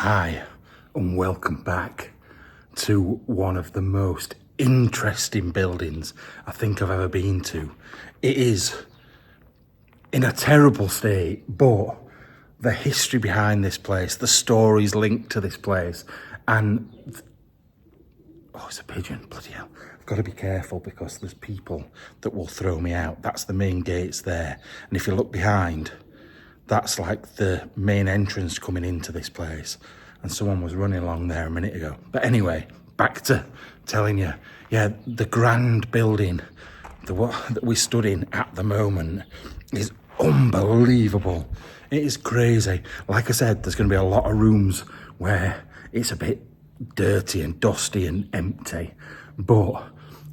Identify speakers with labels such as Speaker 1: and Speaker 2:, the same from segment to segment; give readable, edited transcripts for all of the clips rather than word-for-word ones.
Speaker 1: Hi, and welcome back to one of the most interesting buildings I think I've ever been to. It is in a terrible state, but the history behind this place, the stories linked to this place, and oh, it's a pigeon, bloody hell. I've got to be careful because there's people that will throw me out. That's the main gates there. And if you look behind, that's like the main entrance coming into this place. And someone was running along there a minute ago. But anyway, back to telling you, yeah, the grand building, the one that we stood in at the moment is unbelievable. It is crazy. Like I said, there's going to be a lot of rooms where it's a bit dirty and dusty and empty. But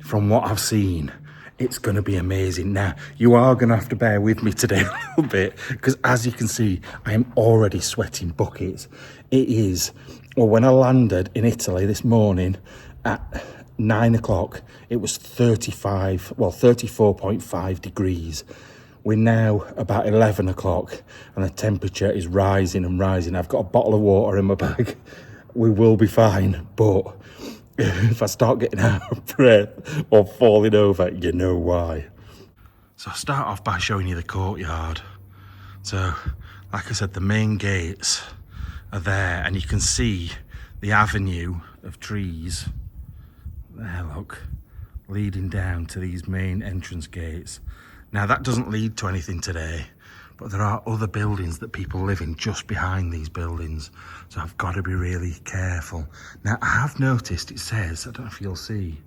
Speaker 1: from what I've seen, it's going to be amazing. Now, you are going to have to bear with me today a little bit because as you can see, I am already sweating buckets. It is, well, when I landed in Italy this morning at 9 o'clock, it was 34.5 degrees. We're now about 11 o'clock and the temperature is rising and rising. I've got a bottle of water in my bag. We will be fine, but if I start getting out of breath or falling over, you know why. So I'll start off by showing you the courtyard. So, like I said, the main gates are there and you can see the avenue of trees there, look, leading down to these main entrance gates. Now that doesn't lead to anything today, but there are other buildings that people live in just behind these buildings. So I've got to be really careful. Now I have noticed it says, I don't know if you'll see,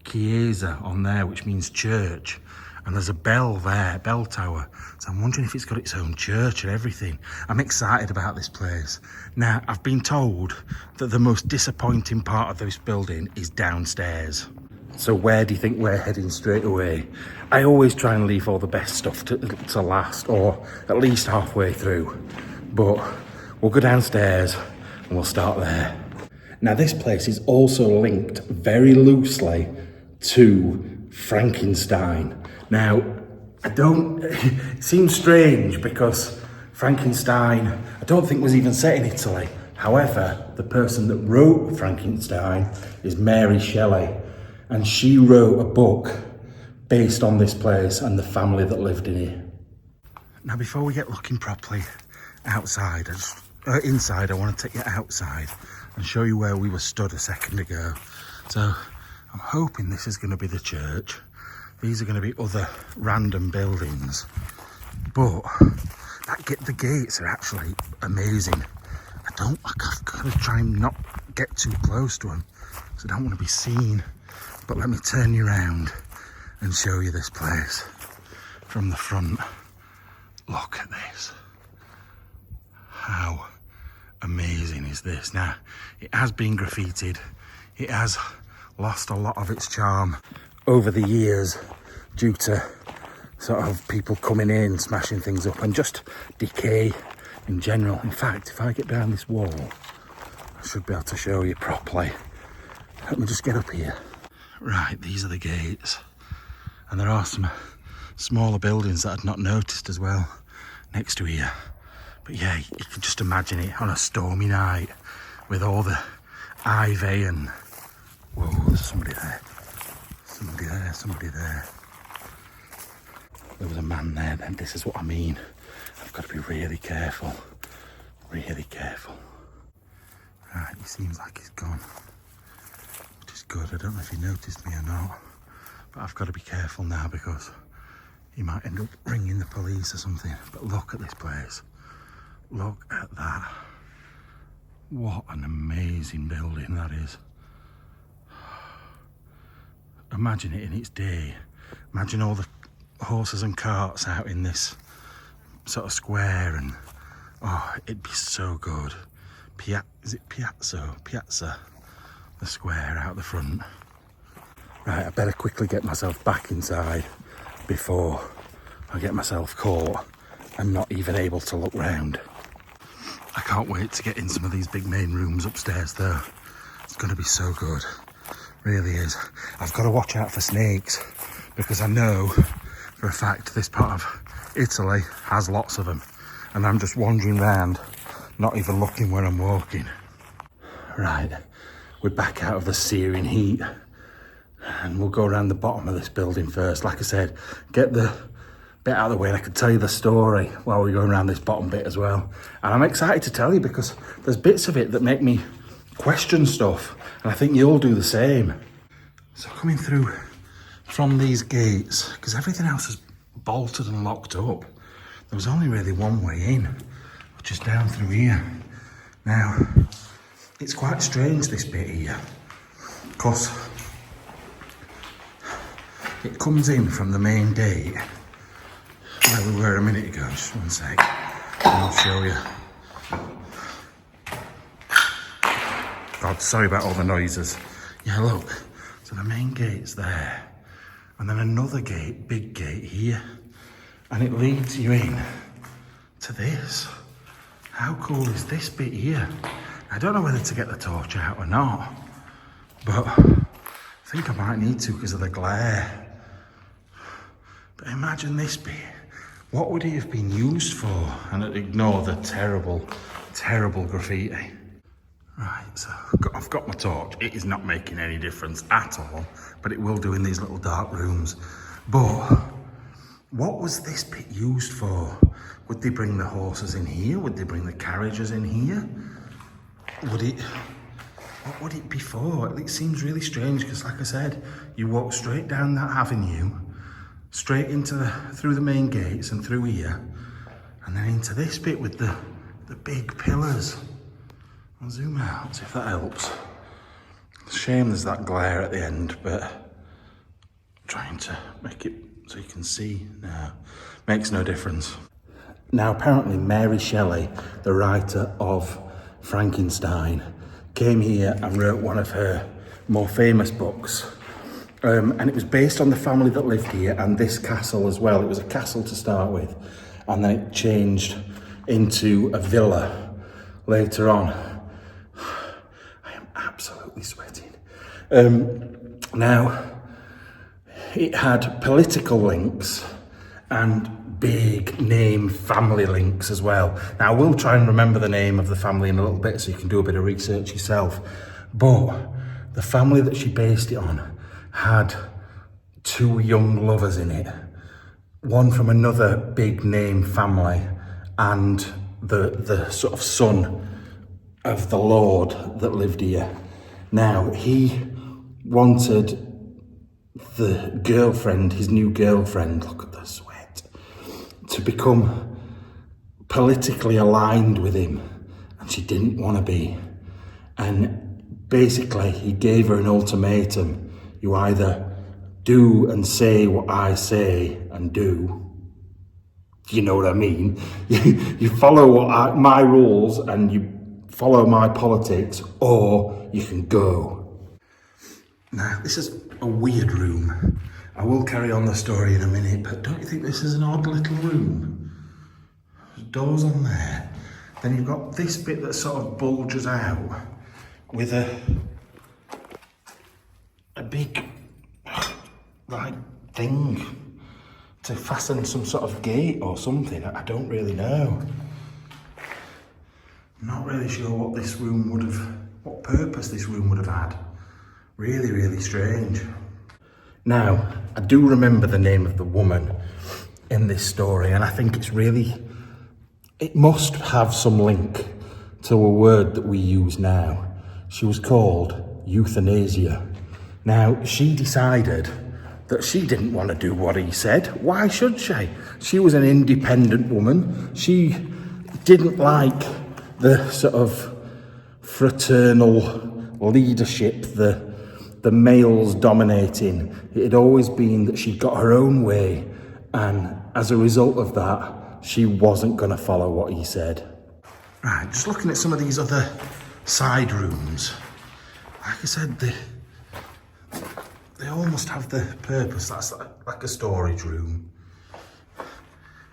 Speaker 1: Chiesa on there, which means church. And there's a bell there, bell tower. So I'm wondering if it's got its own church and everything. I'm excited about this place. Now I've been told that the most disappointing part of this building is downstairs. So where do you think we're heading straight away? I always try and leave all the best stuff to last, or at least halfway through. But we'll go downstairs and we'll start there. Now this place is also linked very loosely to Frankenstein. Now, it seems strange because Frankenstein, I don't think was even set in Italy. However, the person that wrote Frankenstein is Mary Shelley. And she wrote a book based on this place and the family that lived in it. Now, before we get looking properly outside, inside, I want to take you outside and show you where we were stood a second ago. So I'm hoping this is going to be the church. These are going to be other random buildings. But the gates are actually amazing. I've got to try and not get too close to them because I don't want to be seen. But let me turn you around and show you this place from the front. Look at this. How amazing is this? Now, it has been graffitied. It has lost a lot of its charm over the years due to sort of people coming in, smashing things up and just decay in general. In fact, if I get behind this wall, I should be able to show you properly. Let me just get up here. Right, these are the gates. And there are some smaller buildings that I'd not noticed as well next to here. But yeah, you can just imagine it on a stormy night with all the ivy and... Whoa, there's somebody there. Somebody there. There was a man there then. This is what I mean. I've got to be really careful. Really careful. Right, he seems like he's gone. Good. I don't know if he noticed me or not, but I've got to be careful now because he might end up ringing the police or something. But look at this place. Look at that. What an amazing building that is. Imagine it in its day. Imagine all the horses and carts out in this sort of square and oh, it'd be so good. Is it Piazza? The square out the front. Right, I better quickly get myself back inside before I get myself caught and not even able to look round. I can't wait to get in some of these big main rooms upstairs though. It's going to be so good. Really is. I've got to watch out for snakes because I know for a fact this part of Italy has lots of them. And I'm just wandering around not even looking where I'm walking. Right, we're back out of the searing heat, and we'll go around the bottom of this building first. Like I said, get the bit out of the way and I can tell you the story while we're going around this bottom bit as well. And I'm excited to tell you because there's bits of it that make me question stuff, and I think you'll do the same. So coming through from these gates, because everything else is bolted and locked up, there was only really one way in, which is down through here. Now, it's quite strange, this bit here, because it comes in from the main gate where we were a minute ago. Just one sec, and I'll show you. God, sorry about all the noises. Yeah, look, so the main gate's there, and then another gate, big gate here, and it leads you in to this. How cool is this bit here? I don't know whether to get the torch out or not, but I think I might need to because of the glare. But imagine this bit. What would it have been used for? And ignore the terrible, terrible graffiti. Right, so I've got my torch. It is not making any difference at all, but it will do in these little dark rooms. But what was this bit used for? Would they bring the horses in here? Would they bring the carriages in here? What would it be for? It seems really strange because, like I said, you walk straight down that avenue, straight into through the main gates and through here, and then into this bit with the big pillars. I'll zoom out, see if that helps. It's a shame there's that glare at the end, but I'm trying to make it so you can see now. Makes no difference. Now, apparently Mary Shelley, the writer of Frankenstein, came here and wrote one of her more famous books. And it was based on the family that lived here and this castle as well. It was a castle to start with, and then it changed into a villa later on. I am absolutely sweating. Now, it had political links and big name family links as well. Now, I will try and remember the name of the family in a little bit so you can do a bit of research yourself. But the family that she based it on had two young lovers in it. One from another big name family and the sort of son of the lord that lived here. Now, he wanted the girlfriend, his new girlfriend, look at the sweat, to become politically aligned with him, and she didn't want to be. And basically he gave her an ultimatum. You either do and say what I say and do, you know what I mean? You follow my rules and you follow my politics, or you can go. Now, this is a weird room. I will carry on the story in a minute, but don't you think this is an odd little room? There's doors on there. Then you've got this bit that sort of bulges out with a big, like, thing to fasten some sort of gate or something. I don't really know. I'm not really sure what this room would have, what purpose this room would have had. Really, really strange. Now, I do remember the name of the woman in this story, and I think it's really, it must have some link to a word that we use now. She was called euthanasia. Now, she decided that she didn't want to do what he said. Why should she? She was an independent woman. She didn't like the sort of fraternal leadership, the males dominating. It had always been that she got her own way, and as a result of that, she wasn't going to follow what he said. Right, just looking at some of these other side rooms, like I said, they almost have the purpose. That's like a storage room.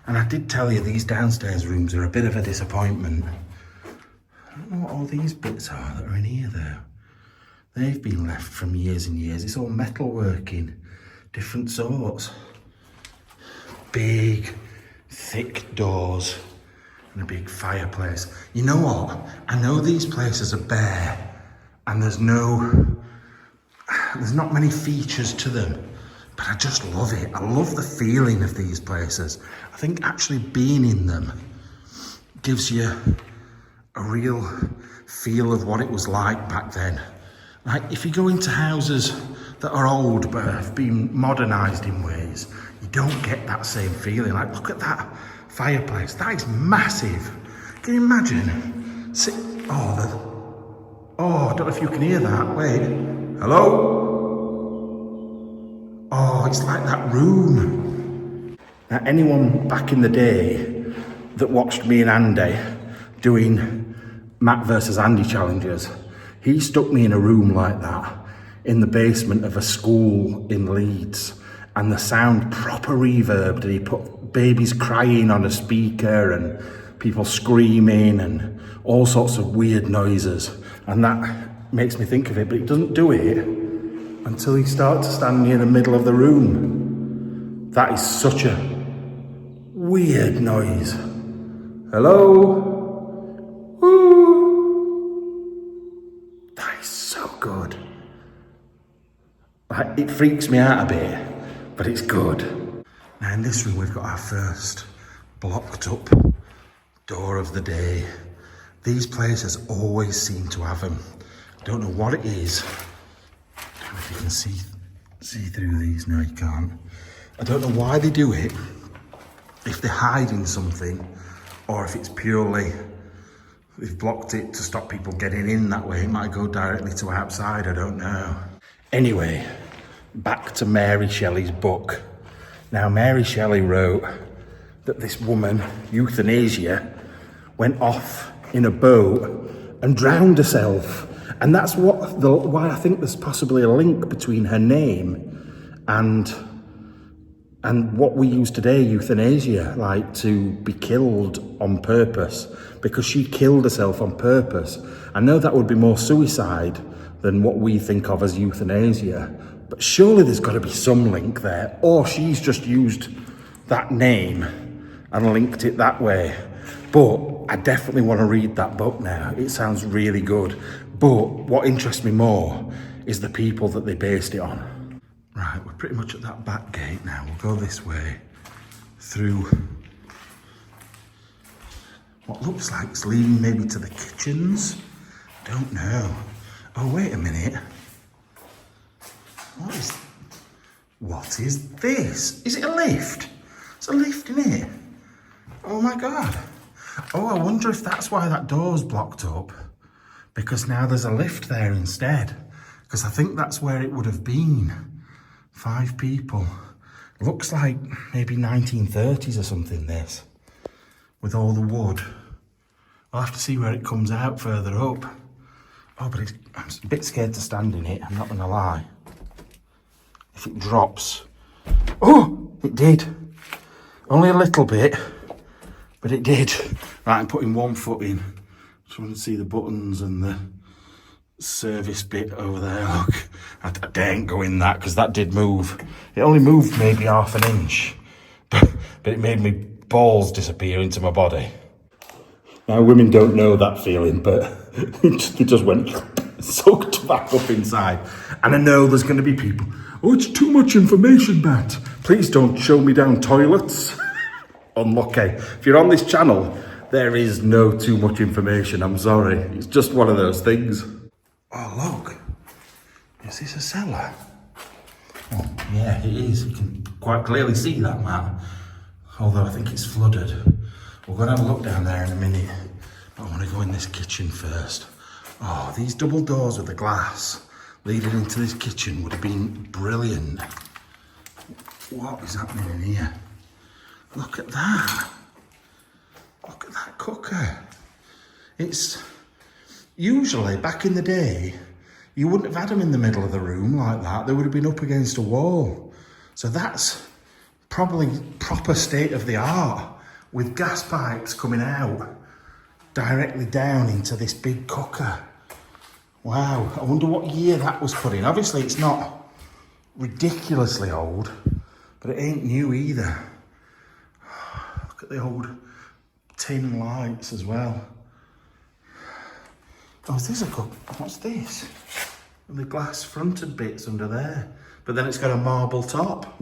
Speaker 1: And I did tell you these downstairs rooms are a bit of a disappointment. I don't know what all these bits are that are in here though. They've been left from years and years. It's all metalworking, different sorts. Big, thick doors. and a big fireplace. You know what? I know these places are bare and there's not many features to them, but I just love it. I love the feeling of these places. I think actually being in them gives you a real feel of what it was like back then. Like if you go into houses that are old but have been modernised in ways, you don't get that same feeling. Like look at that fireplace, that is massive. Can you imagine? I don't know if you can hear that. Wait, hello? Oh, it's like that room. Now, anyone back in the day that watched me and Andy doing Matt versus Andy challenges, he stuck me in a room like that in the basement of a school in Leeds, and the sound proper reverbed, and he put babies crying on a speaker and people screaming and all sorts of weird noises, and that makes me think of it, but it doesn't do it until he starts to stand near the middle of the room. That is such a weird noise. Hello? Woo! That is so good. Like, it freaks me out a bit, but it's good. Now in this room we've got our first blocked up door of the day. These places always seem to have them. I don't know what it is. I don't know if you can see through these. No, you can't. I don't know why they do it. If they're hiding something, or if it's purely they've blocked it to stop people getting in that way. It might go directly to outside. I don't know. Anyway, back to Mary Shelley's book. Now, Mary Shelley wrote that this woman, euthanasia, went off in a boat and drowned herself. And that's why I think there's possibly a link between her name and what we use today, euthanasia, like to be killed on purpose, because she killed herself on purpose. I know that would be more suicide than what we think of as euthanasia, but surely there's got to be some link there, or she's just used that name and linked it that way. But I definitely want to read that book now. It sounds really good. But what interests me more is the people that they based it on. Right, we're pretty much at that back gate now. We'll go this way through what looks like it's leading maybe to the kitchens. Don't know. Oh, wait a minute. What is this? Is it a lift? It's a lift, isn't it? Oh my God. Oh, I wonder if that's why that door's blocked up. Because now there's a lift there instead. Because I think that's where it would have been. 5 people. Looks like maybe 1930s or something, this. With all the wood. I'll have to see where it comes out further up. Oh, but I'm a bit scared to stand in it, I'm not going to lie. If it drops. Oh, it did. Only a little bit, but it did. Right, I'm putting one foot in. Just want to see the buttons and the service bit over there. Look, I daren't go in that because that did move. It only moved maybe half an inch, but it made me balls disappear into my body. Now, women don't know that feeling, but it just went soaked back up inside. And I know there's going to be people, oh, it's too much information, Matt. Please don't show me down toilets. Unlucky. If you're on this channel, there is no too much information. I'm sorry. It's just one of those things. Oh, look. Is this a cellar? Oh, yeah, it is. You can quite clearly see that, Matt. Although I think it's flooded. We're going to have a look down there in a minute. But I want to go in this kitchen first. Oh, these double doors with the glass leading into this kitchen would have been brilliant. What is happening in here? Look at that. Look at that cooker. It's usually back in the day, you wouldn't have had them in the middle of the room like that. They would have been up against a wall. So that's probably proper state of the art with gas pipes coming out directly down into this big cooker. Wow, I wonder what year that was put in. Obviously it's not ridiculously old, but it ain't new either. Look at the old tin lights as well. Oh, is this a cup? What's this? And the glass fronted bits under there. But then it's got a marble top.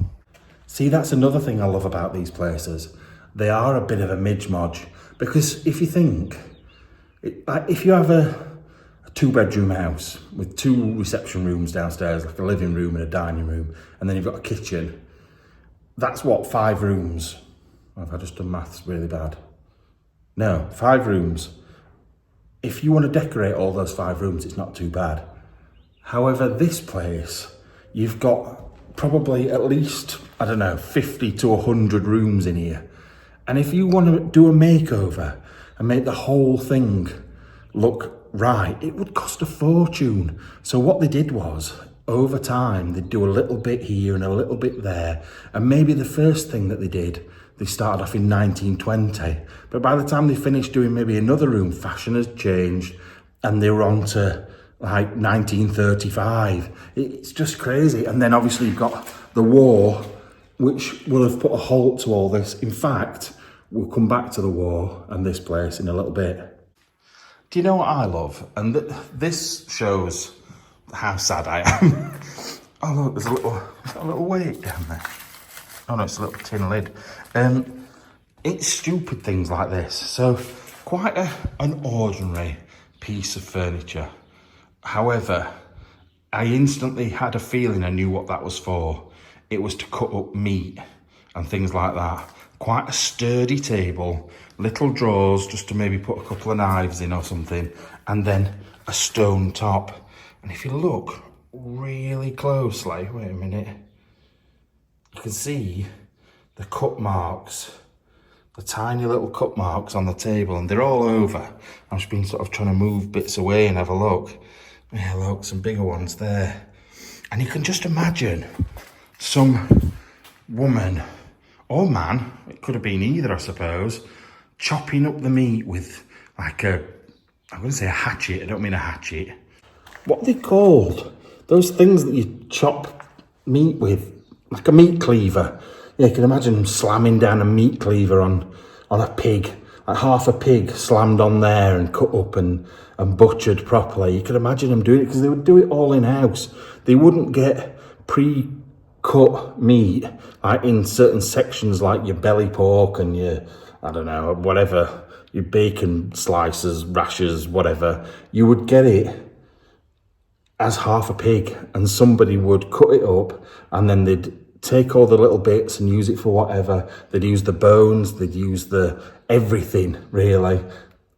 Speaker 1: See, that's another thing I love about these places. They are a bit of a midge-modge. Because if you think, if you have a 2-bedroom house with 2 reception rooms downstairs, like a living room and a dining room, and then you've got a kitchen, that's what, 5 rooms? Have I just done maths really bad? No, 5 rooms. If you want to decorate all those 5 rooms, it's not too bad. However, this place, you've got probably at least, I don't know, 50 to 100 rooms in here. And if you want to do a makeover and make the whole thing look right, it would cost a fortune. So what they did was, over time, they'd do a little bit here and a little bit there. And maybe the first thing that they did, they started off in 1920. But by the time they finished doing maybe another room, fashion has changed and they were on to like 1935. It's just crazy. And then obviously you've got the war, which will have put a halt to all this. In fact, we'll come back to the war and this place in a little bit. Do you know what I love? And this shows how sad I am. Oh look, there's a little weight down there. Oh no, it's a little tin lid. It's stupid things like this. So quite an ordinary piece of furniture. However, I instantly had a feeling I knew what that was for. It was to cut up meat and things like that. Quite a sturdy table, little drawers just to maybe put a couple of knives in or something, and then a stone top. And if you look really closely, wait a minute, you can see the cut marks, the tiny little cut marks on the table, and they're all over. I've just been sort of trying to move bits away and have a look. Yeah, look, some bigger ones there. And you can just imagine some woman or man, it could have been either, I suppose, chopping up the meat with like I'm going to say a hatchet, I don't mean a hatchet. What are they called? Those things that you chop meat with, like a meat cleaver. Yeah, you can imagine them slamming down a meat cleaver on a pig, like half a pig slammed on there and cut up and butchered properly. You could imagine them doing it because they would do it all in-house. They wouldn't get pre-cut meat like in certain sections like your belly pork and your, I don't know, whatever, your bacon slices, rashers, whatever. You would get it as half a pig and somebody would cut it up and then they'd take all the little bits and use it for whatever. They'd use the bones, they'd use the everything really,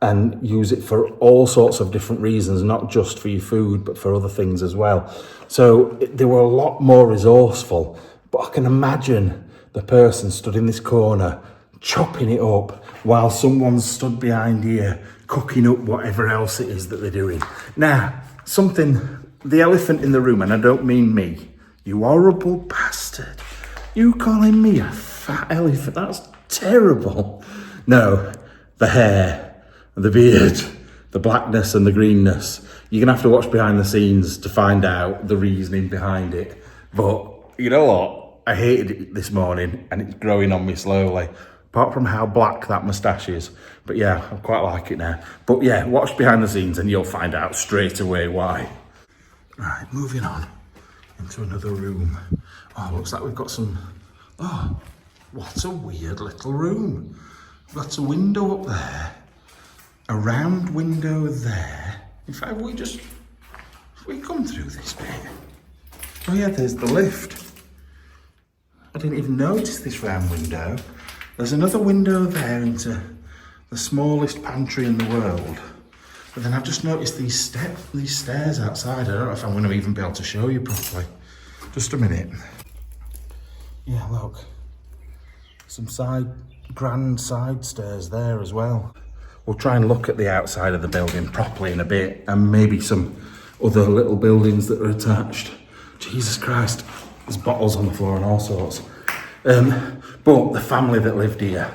Speaker 1: and use it for all sorts of different reasons, not just for your food, but for other things as well. So they were a lot more resourceful, but I can imagine the person stood in this corner chopping it up while someone stood behind here cooking up whatever else it is that they're doing. Now, the elephant in the room, and I don't mean me, you horrible bastard. You calling me a fat elephant? That's terrible. No, the hair, the beard, the blackness and the greenness. You're going to have to watch behind the scenes to find out the reasoning behind it. But you know what? I hated it this morning and it's growing on me slowly. Apart from how black that moustache is. But yeah, I quite like it now. But yeah, watch behind the scenes and you'll find out straight away why. Right, moving on into another room. Oh, looks like we've got some... Oh, what a weird little room. We've got a window up there. A round window there. In fact, if we come through this bit. Oh yeah, there's the lift. I didn't even notice this round window. There's another window there into the smallest pantry in the world. But then I've just noticed these stairs outside. I don't know if I'm going to even be able to show you properly. Just a minute. Yeah, look. Some grand side stairs there as well. We'll try and look at the outside of the building properly in a bit, and maybe some other little buildings that are attached. Jesus Christ, there's bottles on the floor and all sorts. But the family that lived here,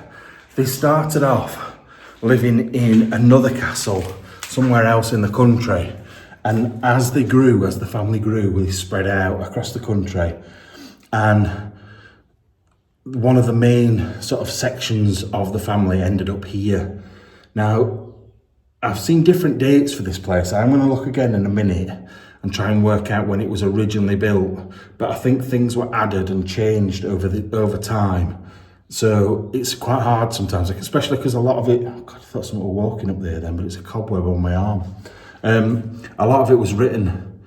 Speaker 1: they started off living in another castle somewhere else in the country. And as the family grew, they spread out across the country. And one of the main sort of sections of the family ended up here. Now, I've seen different dates for this place. I'm going to look again in a minute and try and work out when it was originally built. But I think things were added and changed over time. So it's quite hard sometimes, like, especially because a lot of it, oh God, I thought someone were walking up there then, but it's a cobweb on my arm. A lot of it was written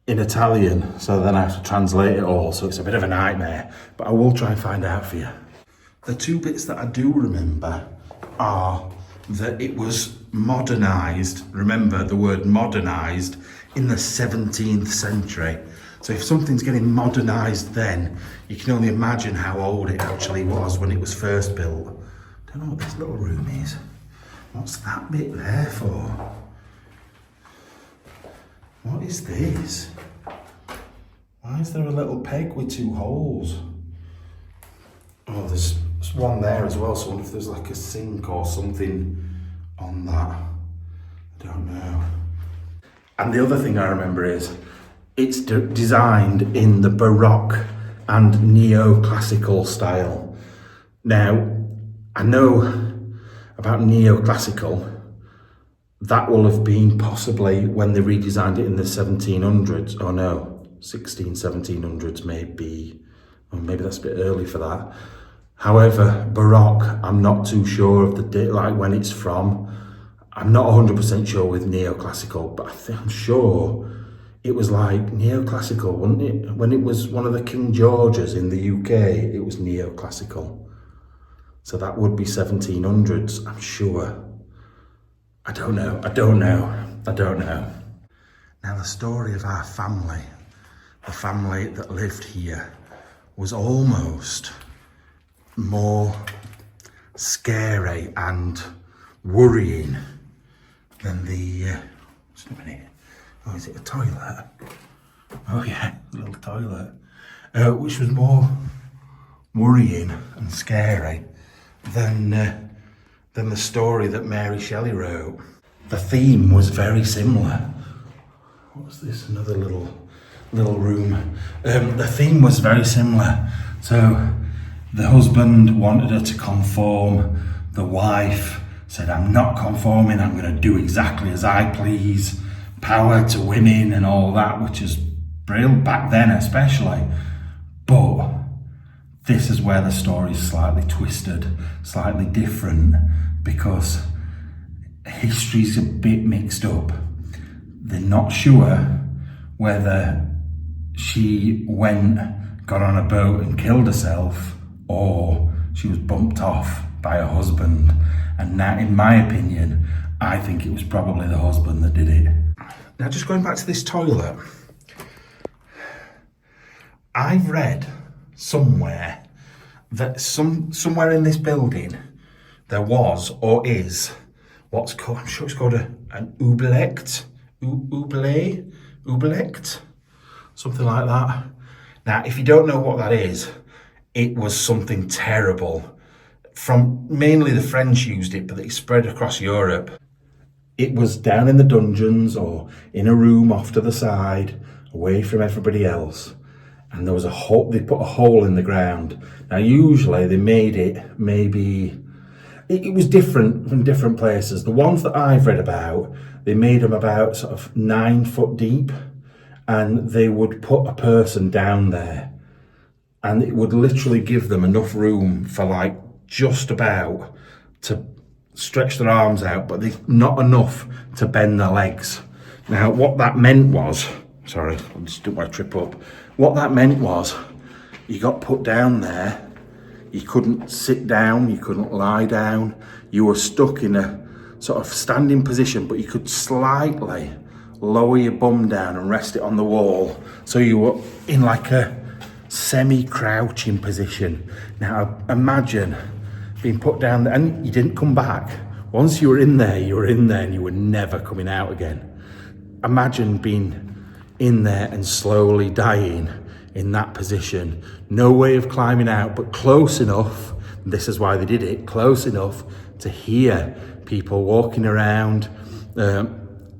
Speaker 1: in Italian, so then I have to translate it all, so it's a bit of a nightmare, but I will try and find out for you. The two bits that I do remember are that it was modernised, remember the word modernised, in the 17th century. So if something's getting modernised then, you can only imagine how old it actually was when it was first built. Don't know what this little room is. What's that bit there for? What is this? Why is there a little peg with two holes? Oh, there's one there as well, so I wonder if there's like a sink or something on that. I don't know. And the other thing I remember is it's designed in the Baroque and Neoclassical style. Now, I know about Neoclassical. That will have been possibly when they redesigned it in the 1700s. Oh no, 1700s maybe. Or maybe that's a bit early for that. However, Baroque, I'm not too sure of the date, like when it's from. I'm not 100% sure with Neoclassical, but I'm sure it was like Neoclassical, wasn't it? When it was one of the King Georges in the UK, it was Neoclassical. So that would be 1700s, I'm sure. I don't know. Now the story of our family, the family that lived here, was almost more scary and worrying than the, just a minute, oh, is it a toilet? Oh yeah, a little toilet. Which was more worrying and scary than the story that Mary Shelley wrote. The theme was very similar. What's this? Another little room. The theme was very similar. So the husband wanted her to conform. The wife said, I'm not conforming, I'm going to do exactly as I please. Power to women and all that, which is brilliant back then especially. But this is where the story's slightly twisted, slightly different, because history's a bit mixed up. They're not sure whether she got on a boat and killed herself, or she was bumped off by her husband. And now, in my opinion, I think it was probably the husband that did it. Now, just going back to this toilet, I've read somewhere that somewhere in this building there was or is what's called, I'm sure it's called an ooblecht, something like that. Now, if you don't know what that is, it was something terrible. From mainly the French used it, but it spread across Europe. It was down in the dungeons or in a room off to the side, away from everybody else. And there was a hole, they put a hole in the ground. Now, usually they made it maybe, it was different from different places. The ones that I've read about, they made them about sort of 9 foot deep, and they would put a person down there, and it would literally give them enough room for like just about to stretch their arms out, but not enough to bend their legs. Now, what that meant was, sorry, I just didn't want to trip up. What that meant was, you got put down there, you couldn't sit down, you couldn't lie down, you were stuck in a sort of standing position, but you could slightly lower your bum down and rest it on the wall. So you were in like a semi-crouching position. Now, imagine being put down there, and you didn't come back. Once you were in there, and you were never coming out again. Imagine being in there and slowly dying in that position. No way of climbing out, but close enough, this is why they did it, close enough to hear people walking around,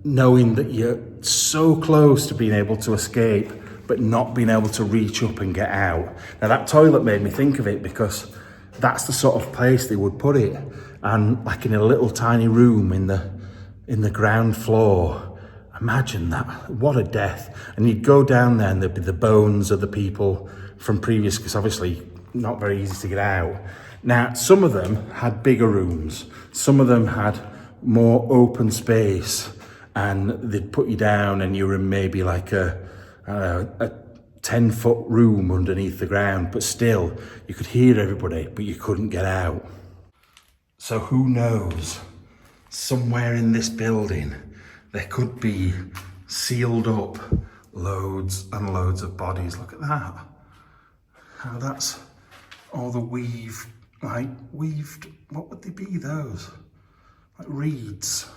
Speaker 1: knowing that you're so close to being able to escape, but not being able to reach up and get out. Now that toilet made me think of it because that's the sort of place they would put it, and like in a little tiny room in the ground floor. Imagine that, what a death. And you'd go down there and there'd be the bones of the people from previous, because obviously not very easy to get out. Now, some of them had bigger rooms. Some of them had more open space, and they'd put you down and you were in maybe like a 10-foot room underneath the ground, but still you could hear everybody, but you couldn't get out. So who knows, somewhere in this building, there could be sealed up loads and loads of bodies. Look at that. How that's all the weaved, what would they be, those? Like reeds.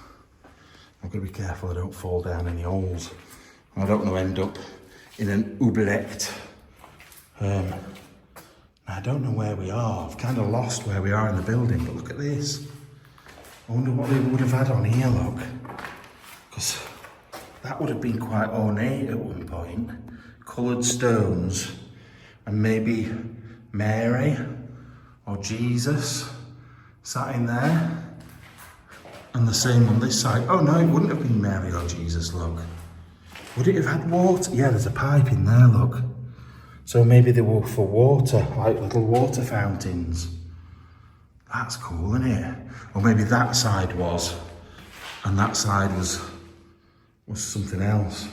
Speaker 1: I've got to be careful I don't fall down any holes. I don't want to end up in an oubliette. I don't know where we are. I've kind of lost where we are in the building, but look at this. I wonder what they would have had on here, look. Because that would have been quite ornate at one point. Coloured stones, and maybe Mary or Jesus sat in there. And the same on this side. Oh no, it wouldn't have been Mary or Jesus, look. Would it have had water? Yeah, there's a pipe in there, look. So maybe they were for water, like little water fountains. That's cool, isn't it? Or maybe that side was, and that side was something else.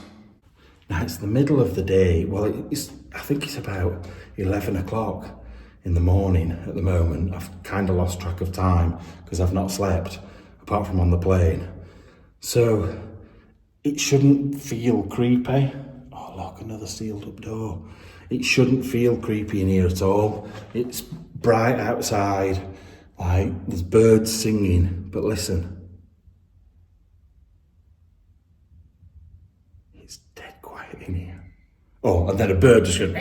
Speaker 1: Now it's the middle of the day. Well, I think it's about 11 o'clock in the morning at the moment. I've kind of lost track of time because I've not slept, apart from on the plane. So it shouldn't feel creepy. Oh look, another sealed up door. It shouldn't feel creepy in here at all. It's bright outside, like there's birds singing, but listen. It's dead quiet in here. Oh, and then a bird just goes,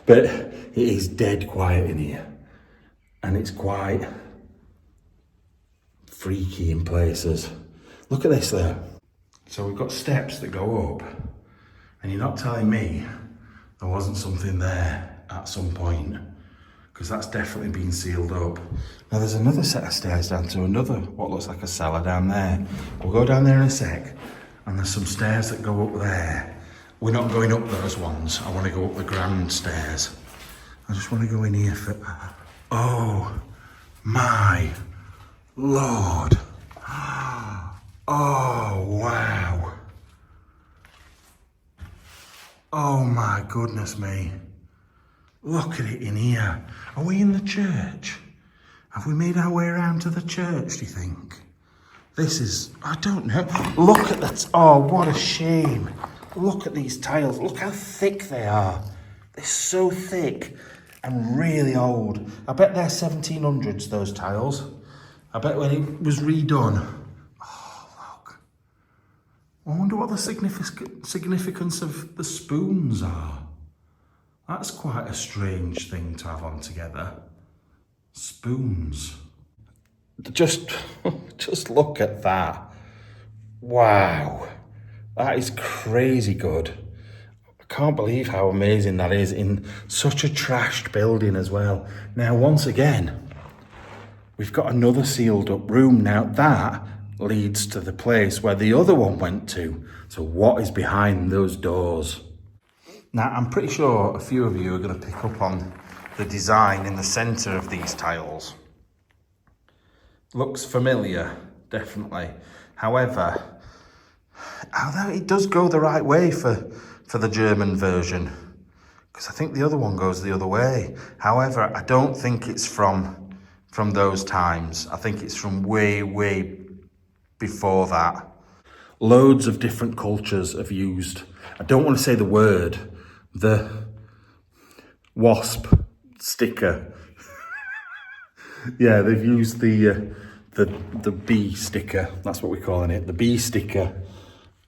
Speaker 1: but it is dead quiet in here. And it's quite freaky in places. Look at this there. So we've got steps that go up, and you're not telling me there wasn't something there at some point, because that's definitely been sealed up. Now there's another set of stairs down to another, what looks like a cellar down there. We'll go down there in a sec, and there's some stairs that go up there. We're not going up those ones. I want to go up the grand stairs. I just want to go in here for, oh my Lord. Oh, wow. Oh my goodness me. Look at it in here. Are we in the church? Have we made our way around to the church, do you think? This is, I don't know. Look at that. Oh, what a shame. Look at these tiles. Look how thick they are. They're so thick and really old. I bet they're 1700s, those tiles. I bet when it was redone. Oh, look. I wonder what the significance of the spoons are. That's quite a strange thing to have on together. Spoons. Just look at that. Wow. That is crazy good. I can't believe how amazing that is in such a trashed building as well. Now, once again, we've got another sealed up room. Now that leads to the place where the other one went to. So what is behind those doors? Now, I'm pretty sure a few of you are going to pick up on the design in the centre of these tiles. Looks familiar, definitely. However, although it does go the right way for the German version, because I think the other one goes the other way. However, I don't think it's from those times. I think it's from way before that. Loads of different cultures have used, I don't want to say the word, the wasp sticker. Yeah, they've used the bee sticker. That's what we're calling it, the bee sticker.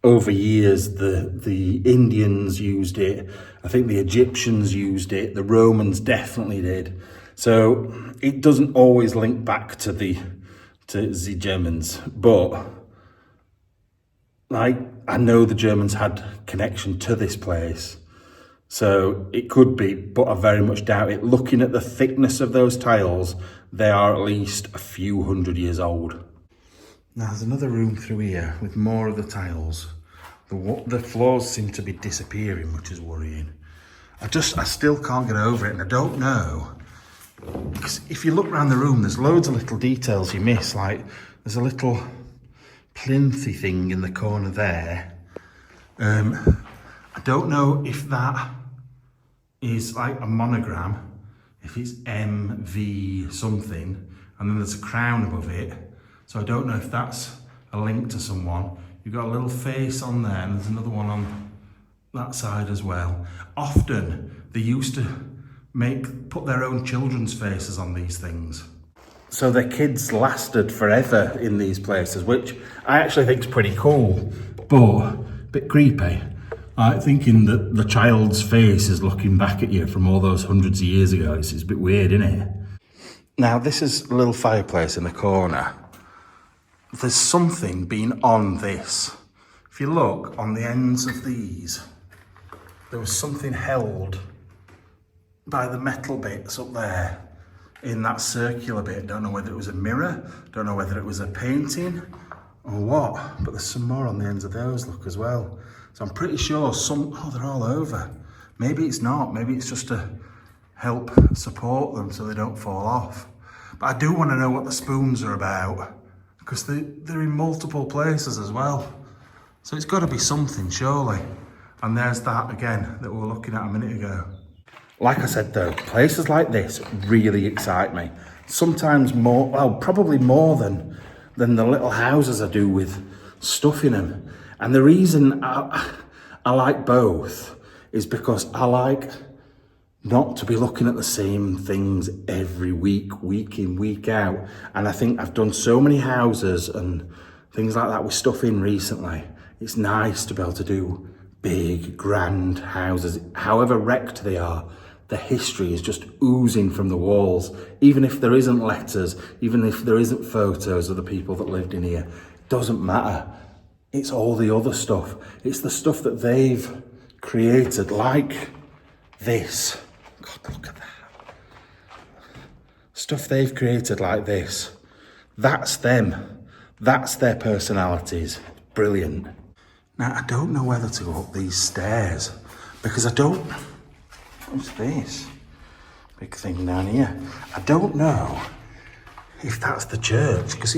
Speaker 1: Over years, the Indians used it. I think the Egyptians used it. The Romans definitely did. So it doesn't always link back to the Germans, but like I know the Germans had connection to this place. So it could be, but I very much doubt it. Looking at the thickness of those tiles, they are at least a few hundred years old. Now there's another room through here with more of the tiles. The floors seem to be disappearing, which is worrying. I still can't get over it, and I don't know. Because if you look around the room, there's loads of little details you miss. Like there's a little plinthy thing in the corner there. I don't know if that is like a monogram, if it's MV something, and then there's a crown above it. So I don't know if that's a link to someone. You've got a little face on there, and there's another one on that side as well. Often they used to put their own children's faces on these things. So their kids lasted forever in these places, which I actually think is pretty cool, but a bit creepy. Like thinking that the child's face is looking back at you from all those hundreds of years ago. It's a bit weird, isn't it? Now this is a little fireplace in the corner. There's something been on this. If you look on the ends of these, there was something held by the metal bits up there in that circular bit. Don't know whether it was a mirror, don't know whether it was a painting or what, but there's some more on the ends of those, look, as well. So I'm pretty sure they're all over. Maybe it's not, maybe it's just to help support them so they don't fall off. But I do want to know what the spoons are about, because they're in multiple places as well. So it's got to be something, surely. And there's that again that we were looking at a minute ago. Like I said though, places like this really excite me. Sometimes more, well, probably more than the little houses I do with stuff in them. And the reason I like both is because I like not to be looking at the same things every week, week in, week out. And I think I've done so many houses and things like that with stuff in recently. It's nice to be able to do big, grand houses, however wrecked they are. The history is just oozing from the walls. Even if there isn't letters, even if there isn't photos of the people that lived in here, it doesn't matter. It's all the other stuff. It's the stuff that they've created, like this. God, look at that. Stuff they've created like this. That's them. That's their personalities. Brilliant. Now, I don't know whether to go up these stairs because I don't... What's this? Big thing down here. I don't know if that's the church, because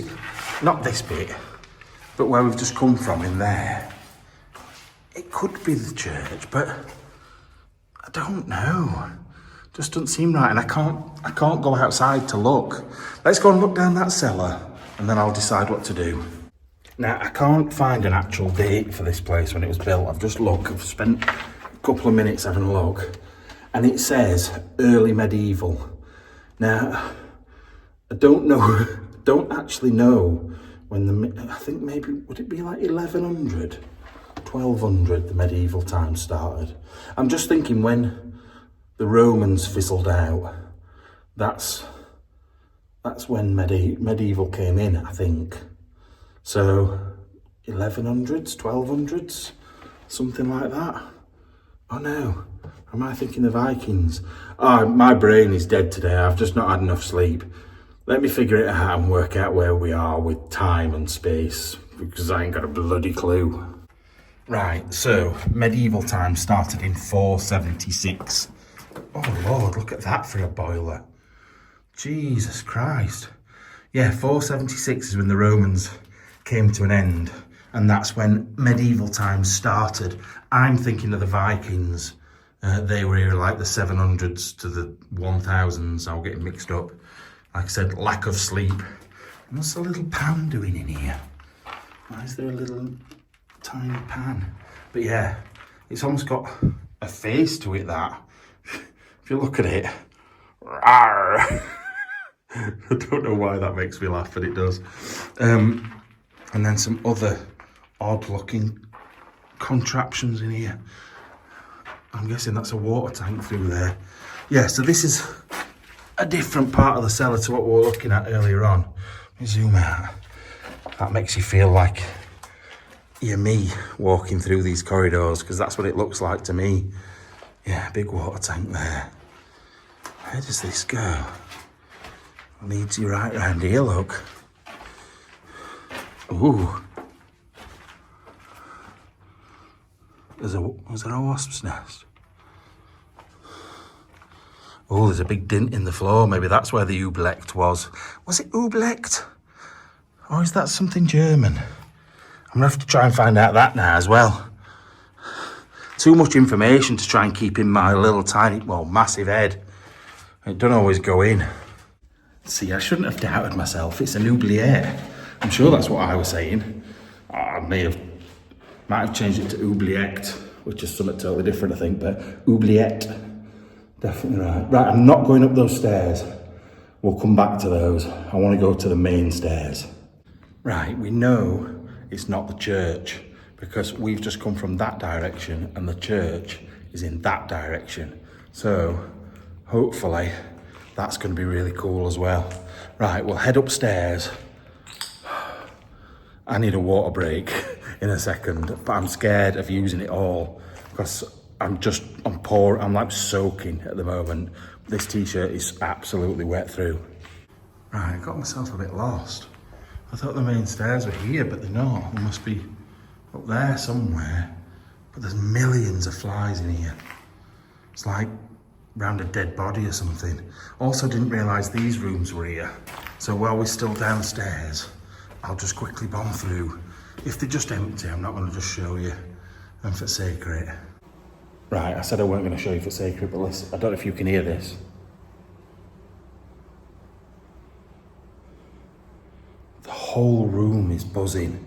Speaker 1: not this bit, but where we've just come from in there. It could be the church, but I don't know. Just doesn't seem right, and I can't go outside to look. Let's go and look down that cellar, and then I'll decide what to do. Now, I can't find an actual date for this place when it was built. I've just looked, I've spent a couple of minutes having a look, and it says early medieval. Now, I don't know, don't actually know when I think maybe, would it be like 1100, 1200, the medieval times started. I'm just thinking when the Romans fizzled out, that's when medieval came in, I think. So 1100s, 1200s, something like that. Oh no, am I thinking the Vikings? Oh, my brain is dead today. I've just not had enough sleep. Let me figure it out and work out where we are with time and space, because I ain't got a bloody clue. Right, so medieval times started in 476. Oh Lord, look at that for a boiler. Jesus Christ. Yeah, 476 is when the Romans came to an end, and that's when medieval times started. I'm thinking of the Vikings. They were here like the 700s to the 1000s. I'll get mixed up. Like I said, lack of sleep. What's the little pan doing in here? Why is there a little tiny pan? But yeah, it's almost got a face to it, that. If you look at it, rawr. I don't know why that makes me laugh, but it does. And then some other odd looking contraptions in here. I'm guessing that's a water tank through there. Yeah, so this is a different part of the cellar to what we were looking at earlier on. Let me zoom out. That makes you feel like you're me walking through these corridors, because that's what it looks like to me. Yeah, big water tank there. Where does this go? Leads you right round here, look. Ooh. Was there a wasp's nest? Oh, there's a big dint in the floor. Maybe that's where the ooblecht was. Was it ooblecht? Or is that something German? I'm gonna have to try and find out that now as well. Too much information to try and keep in my little tiny, well, massive head. It don't always go in. See, I shouldn't have doubted myself. It's an oubliette. I'm sure that's what I was saying. I might have changed it to oubliette, which is something totally different, I think, but oubliette. Definitely right. Right, I'm not going up those stairs. We'll come back to those. I want to go to the main stairs. Right, we know it's not the church because we've just come from that direction and the church is in that direction. So, hopefully, that's going to be really cool as well. Right, we'll head upstairs. I need a water break in a second, but I'm scared of using it all because I'm like soaking at the moment. This t-shirt is absolutely wet through. Right, I got myself a bit lost. I thought the main stairs were here, but they're not. They must be up there somewhere. But there's millions of flies in here. It's like round a dead body or something. Also didn't realise these rooms were here. So while we're still downstairs, I'll just quickly bomb through. If they're just empty, I'm not going to just show you them for sacred. Right, I said I weren't going to show you for sacred, but listen, I don't know if you can hear this. The whole room is buzzing,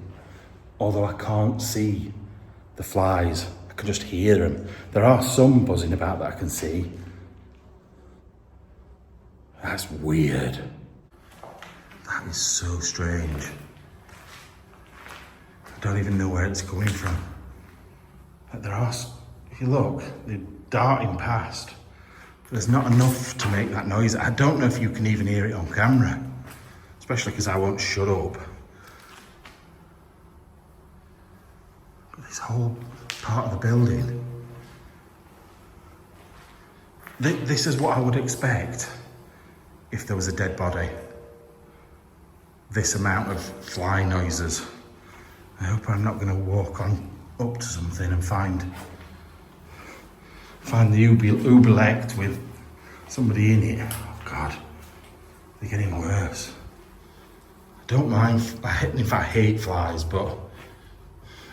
Speaker 1: although I can't see the flies. I can just hear them. There are some buzzing about that I can see. That's weird. That is so strange. I don't even know where it's coming from. But there are, if you look, they're darting past. There's not enough to make that noise. I don't know if you can even hear it on camera, especially because I won't shut up. But this whole part of the building, this is what I would expect if there was a dead body. This amount of fly noises. I hope I'm not going to walk on up to something and find the ooblecht with somebody in it. Oh God, they're getting worse. I don't mind if I hate flies, but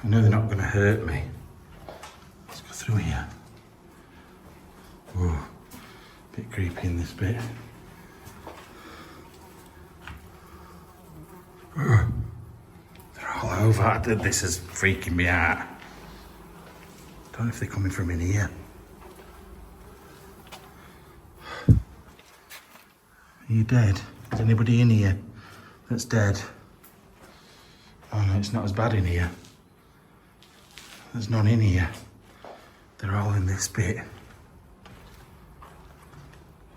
Speaker 1: I know they're not going to hurt me. Let's go through here. Ooh, bit creepy in this bit. They're all over. This is freaking me out. Don't know if they're coming from in here. Are you dead? Is anybody in here that's dead? Oh no, it's not as bad in here. There's none in here. They're all in this bit.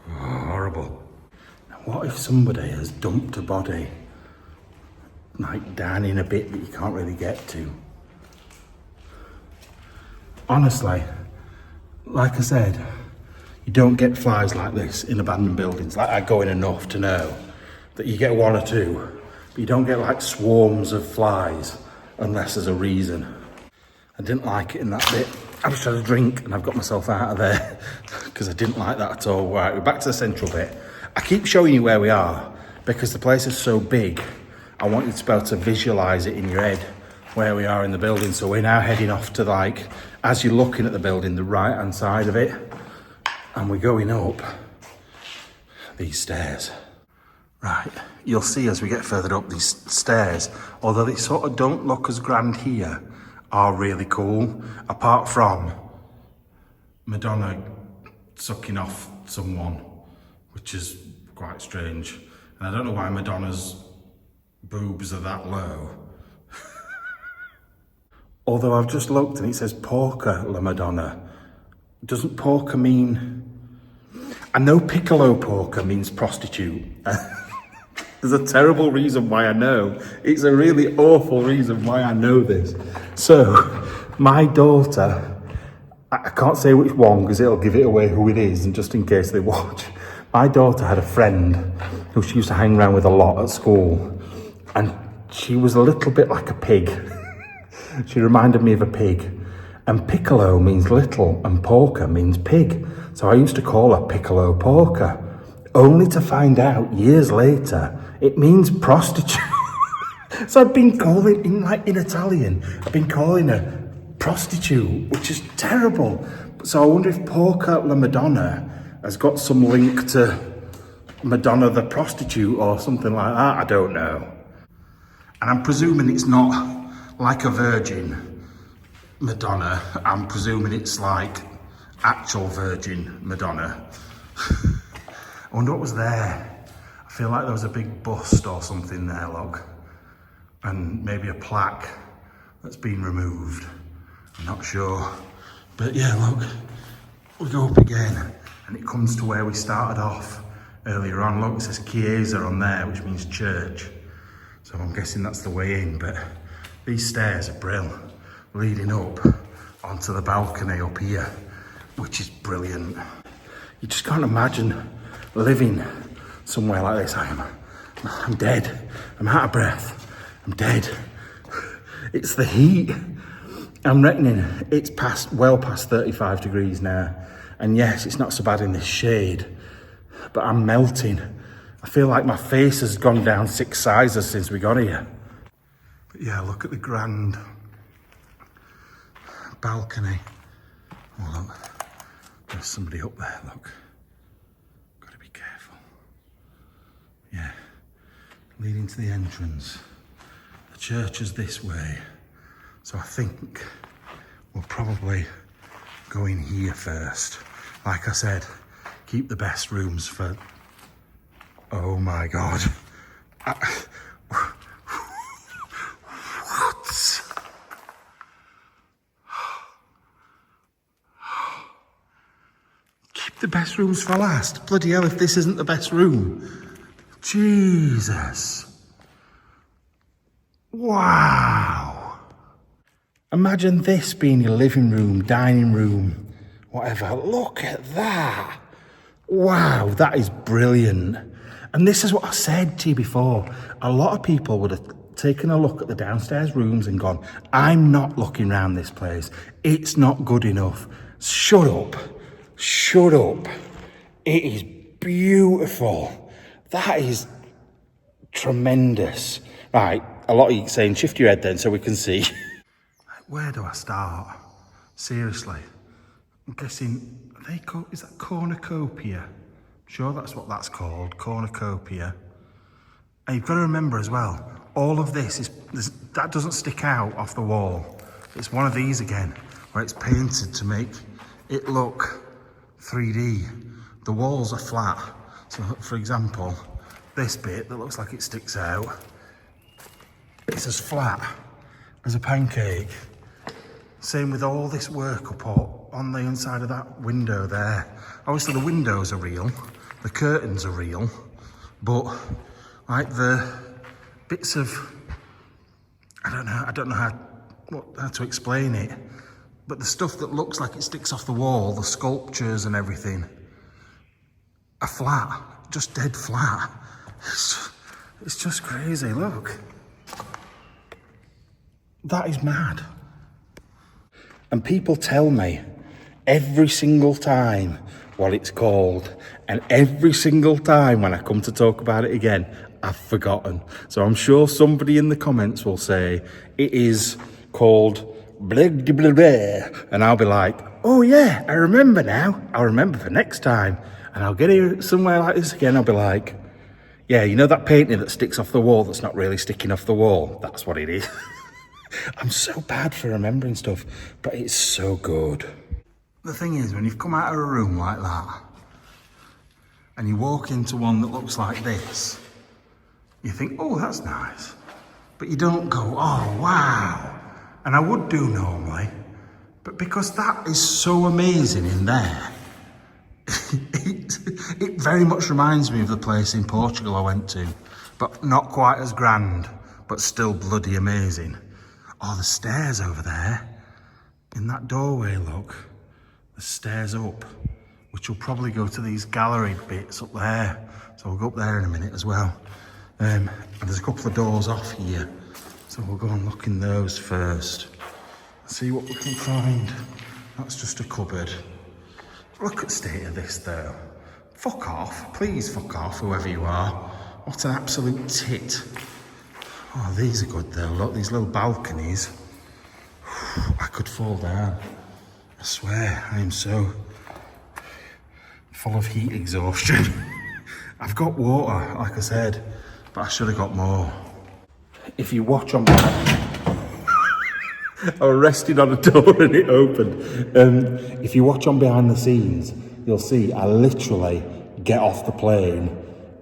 Speaker 1: Oh, horrible. Now what if somebody has dumped a body like down in a bit that you can't really get to? Honestly, like I said, you don't get flies like this in abandoned buildings. Like I go in enough to know that you get one or two, but you don't get like swarms of flies unless there's a reason. I didn't like it in that bit. I just had a drink and I've got myself out of there because I didn't like that at all. Right, we're back to the central bit. I keep showing you where we are because the place is so big. I want you to be able to visualise it in your head where we are in the building. So we're now heading off to, like, as you're looking at the building, the right hand side of it, and we're going up these stairs. Right, you'll see as we get further up, these stairs, although they sort of don't look as grand here, are really cool, apart from Madonna sucking off someone, which is quite strange. And I don't know why Madonna's boobs are that low. Although I've just looked and it says porca la Madonna. Doesn't porca mean... I know piccolo porca means prostitute. There's a terrible reason why I know. It's a really awful reason why I know this. So, my daughter I can't say which one because it'll give it away who it is, and just in case they watch. My daughter had a friend who she used to hang around with a lot at school, and she was a little bit like a pig. She reminded me of a pig. And piccolo means little, and porca means pig. So I used to call her Piccolo Porca, only to find out years later it means prostitute. So I've been calling, in Italian, I've been calling her prostitute, which is terrible. So I wonder if Porca la Madonna has got some link to Madonna the prostitute or something like that. I don't know. And I'm presuming it's not like a virgin Madonna. I'm presuming it's like actual Virgin Madonna. I wonder what was there. I feel like there was a big bust or something there, look. And maybe a plaque that's been removed. I'm not sure. But yeah, look, we go up again and it comes to where we started off earlier on. Look, it says Chiesa on there, which means church. So I'm guessing that's the way in, but these stairs are brilliant, leading up onto the balcony up here, which is brilliant. You just can't imagine living somewhere like this. I'm dead. I'm out of breath. I'm dead. It's the heat. I'm reckoning it's well past 35 degrees now. And yes, it's not so bad in this shade, but I'm melting. I feel like my face has gone down 6 sizes since we got here. But yeah, look at the grand balcony. Oh, look, there's somebody up there, look. Gotta be careful. Yeah, leading to the entrance. The church is this way. So I think we'll probably go in here first. Like I said, keep the best rooms for... Oh my God. What? Keep the best rooms for last. Bloody hell, if this isn't the best room. Jesus. Wow. Imagine this being your living room, dining room, whatever. Look at that. Wow, that is brilliant. And this is what I said to you before. A lot of people would have taken a look at the downstairs rooms and gone, I'm not looking around this place. It's not good enough. Shut up. Shut up. It is beautiful. That is tremendous. Right, a lot of you saying, shift your head then so we can see. Where do I start? Seriously. I'm guessing, is that cornucopia? I'm sure that's what that's called, cornucopia. And you've got to remember as well, all of this that doesn't stick out off the wall. It's one of these again, where it's painted to make it look 3D. The walls are flat. So for example, this bit that looks like it sticks out, it's as flat as a pancake. Same with all this work up on the inside of that window there. Obviously the windows are real, the curtains are real, but like the bits of, I don't know how to explain it, but the stuff that looks like it sticks off the wall, the sculptures and everything, are flat, just dead flat. It's just crazy, look. That is mad. And people tell me every single time what it's called, and every single time when I come to talk about it again, I've forgotten. So I'm sure somebody in the comments will say it is called blah, blah, blah, blah. And I'll be like, oh yeah, I remember now. I'll remember for next time. And I'll get here somewhere like this again. I'll be like, yeah, you know that painting that sticks off the wall that's not really sticking off the wall? That's what it is. I'm so bad for remembering stuff, but it's so good. The thing is, when you've come out of a room like that, and you walk into one that looks like this, you think, oh, that's nice. But you don't go, oh, wow. And I would do normally, but because that is so amazing in there, it very much reminds me of the place in Portugal I went to, but not quite as grand, but still bloody amazing. Oh, the stairs over there, in that doorway, look. the stairs up, which will probably go to these gallery bits up there. So we'll go up there in a minute as well. And there's a couple of doors off here. So we'll go and look in those first. See what we can find. That's just a cupboard. Look at the state of this though. Fuck off, please fuck off, whoever you are. What an absolute tit. Oh, these are good though, look, these little balconies. I could fall down. I swear, I am so full of heat exhaustion. I've got water, like I said, but I should have got more. If you watch on I was resting on a door and it opened. If you watch on behind the scenes, you'll see I literally get off the plane,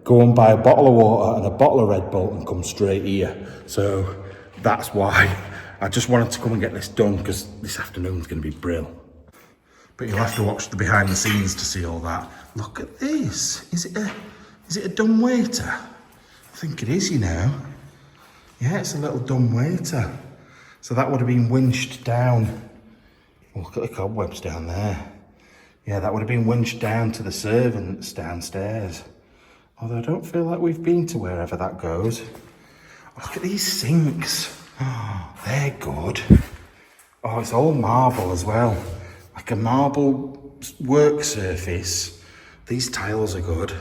Speaker 1: go and buy a bottle of water and a bottle of Red Bull and come straight here. So that's why I just wanted to come and get this done, because this afternoon's going to be brilliant. But you'll have to watch the behind the scenes to see all that. Look at this. Is it a dumb waiter? I think it is, you know. Yeah, it's a little dumb waiter. So that would have been winched down. Oh, look at the cobwebs down there. Yeah, that would have been winched down to the servants downstairs. Although I don't feel like we've been to wherever that goes. Look at these sinks. Oh, they're good. Oh, it's all marble as well. Like a marble work surface. These tiles are good.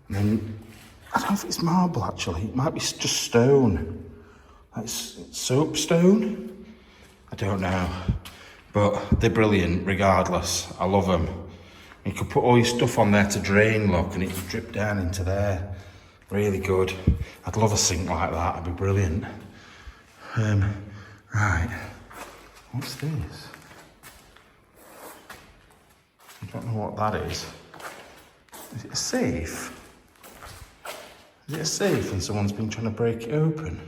Speaker 1: And then, I don't know if it's marble actually. It might be just stone. Like soapstone? I don't know. But they're brilliant regardless. I love them. You could put all your stuff on there to drain, look, and it would drip down into there. Really good. I'd love a sink like that. It'd be brilliant. Right. What's this? I don't know what that is. Is it a safe? Is it a safe and someone's been trying to break it open?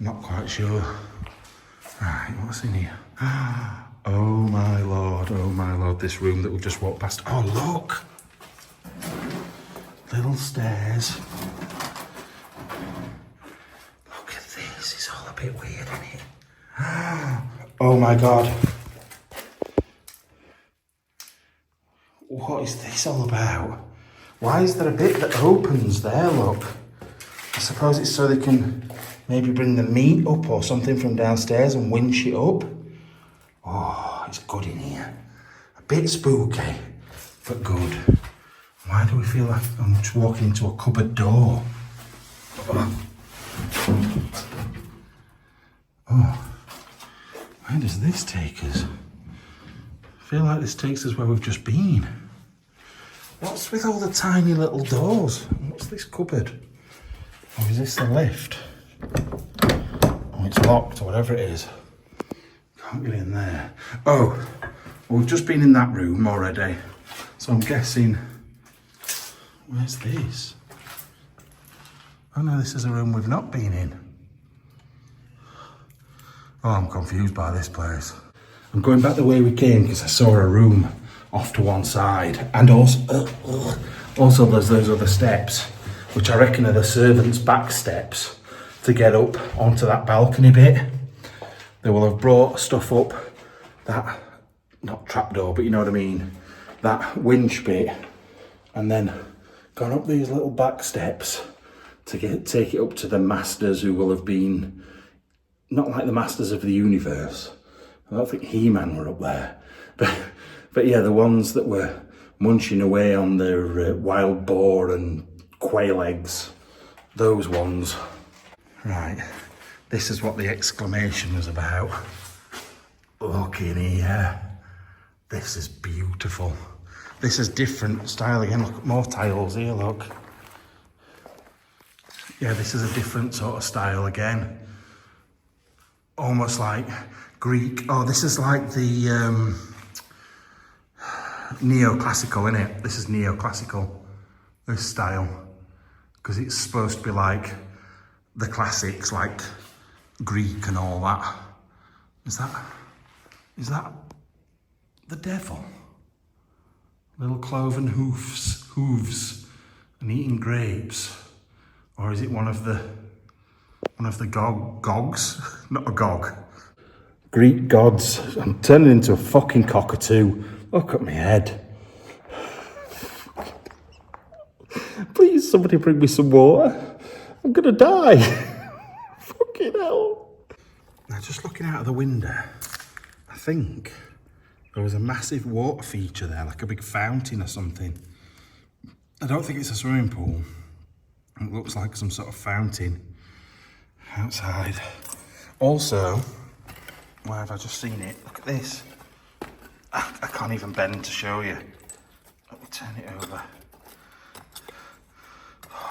Speaker 1: Not quite sure. Right, what's in here? Oh my lord, this room that we've just walked past. Oh, look! Little stairs. Look at this, it's all a bit weird, isn't it? Oh my god. What is this all about? Why is there a bit that opens there, look? I suppose it's so they can maybe bring the meat up or something from downstairs and winch it up. Oh, it's good in here. A bit spooky, but good. Why do we feel like I'm just walking into a cupboard door? Oh, where does this take us? I feel like this takes us where we've just been. What's with all the tiny little doors? What's this cupboard? Or is this the lift? Oh, it's locked or whatever it is. Can't get in there. Oh, well, we've just been in that room already. So I'm guessing, where's this? Oh no, this is a room we've not been in. Oh, I'm confused by this place. I'm going back the way we came because I saw a room off to one side. And also there's those other steps, which I reckon are the servants' back steps to get up onto that balcony bit. They will have brought stuff up that, not trapdoor, but you know what I mean, that winch bit, and then gone up these little back steps to take it up to the masters who will have been, not like the masters of the universe. I don't think He-Man were up there, but yeah, the ones that were munching away on their wild boar and quail eggs, those ones. Right, this is what the exclamation was about. Look in here. This is beautiful. This is different style again. Look, more tiles here, look. Yeah, this is a different sort of style again. Almost like Greek. Oh, this is like the neoclassical, isn't it? This is neoclassical, this style. Because it's supposed to be like the classics, like Greek and all that. Is that the devil? Little cloven hooves and eating grapes? Or is it one of the gogs? Not a gog. Greek gods. I'm turning into a fucking cockatoo. Look at my head. Please, somebody bring me some water. I'm gonna die. Fucking hell. Now, just looking out of the window, I think there was a massive water feature there, like a big fountain or something. I don't think it's a swimming pool. It looks like some sort of fountain outside. Also, where have I just seen it? Look at this. I can't even bend to show you. Let me turn it over.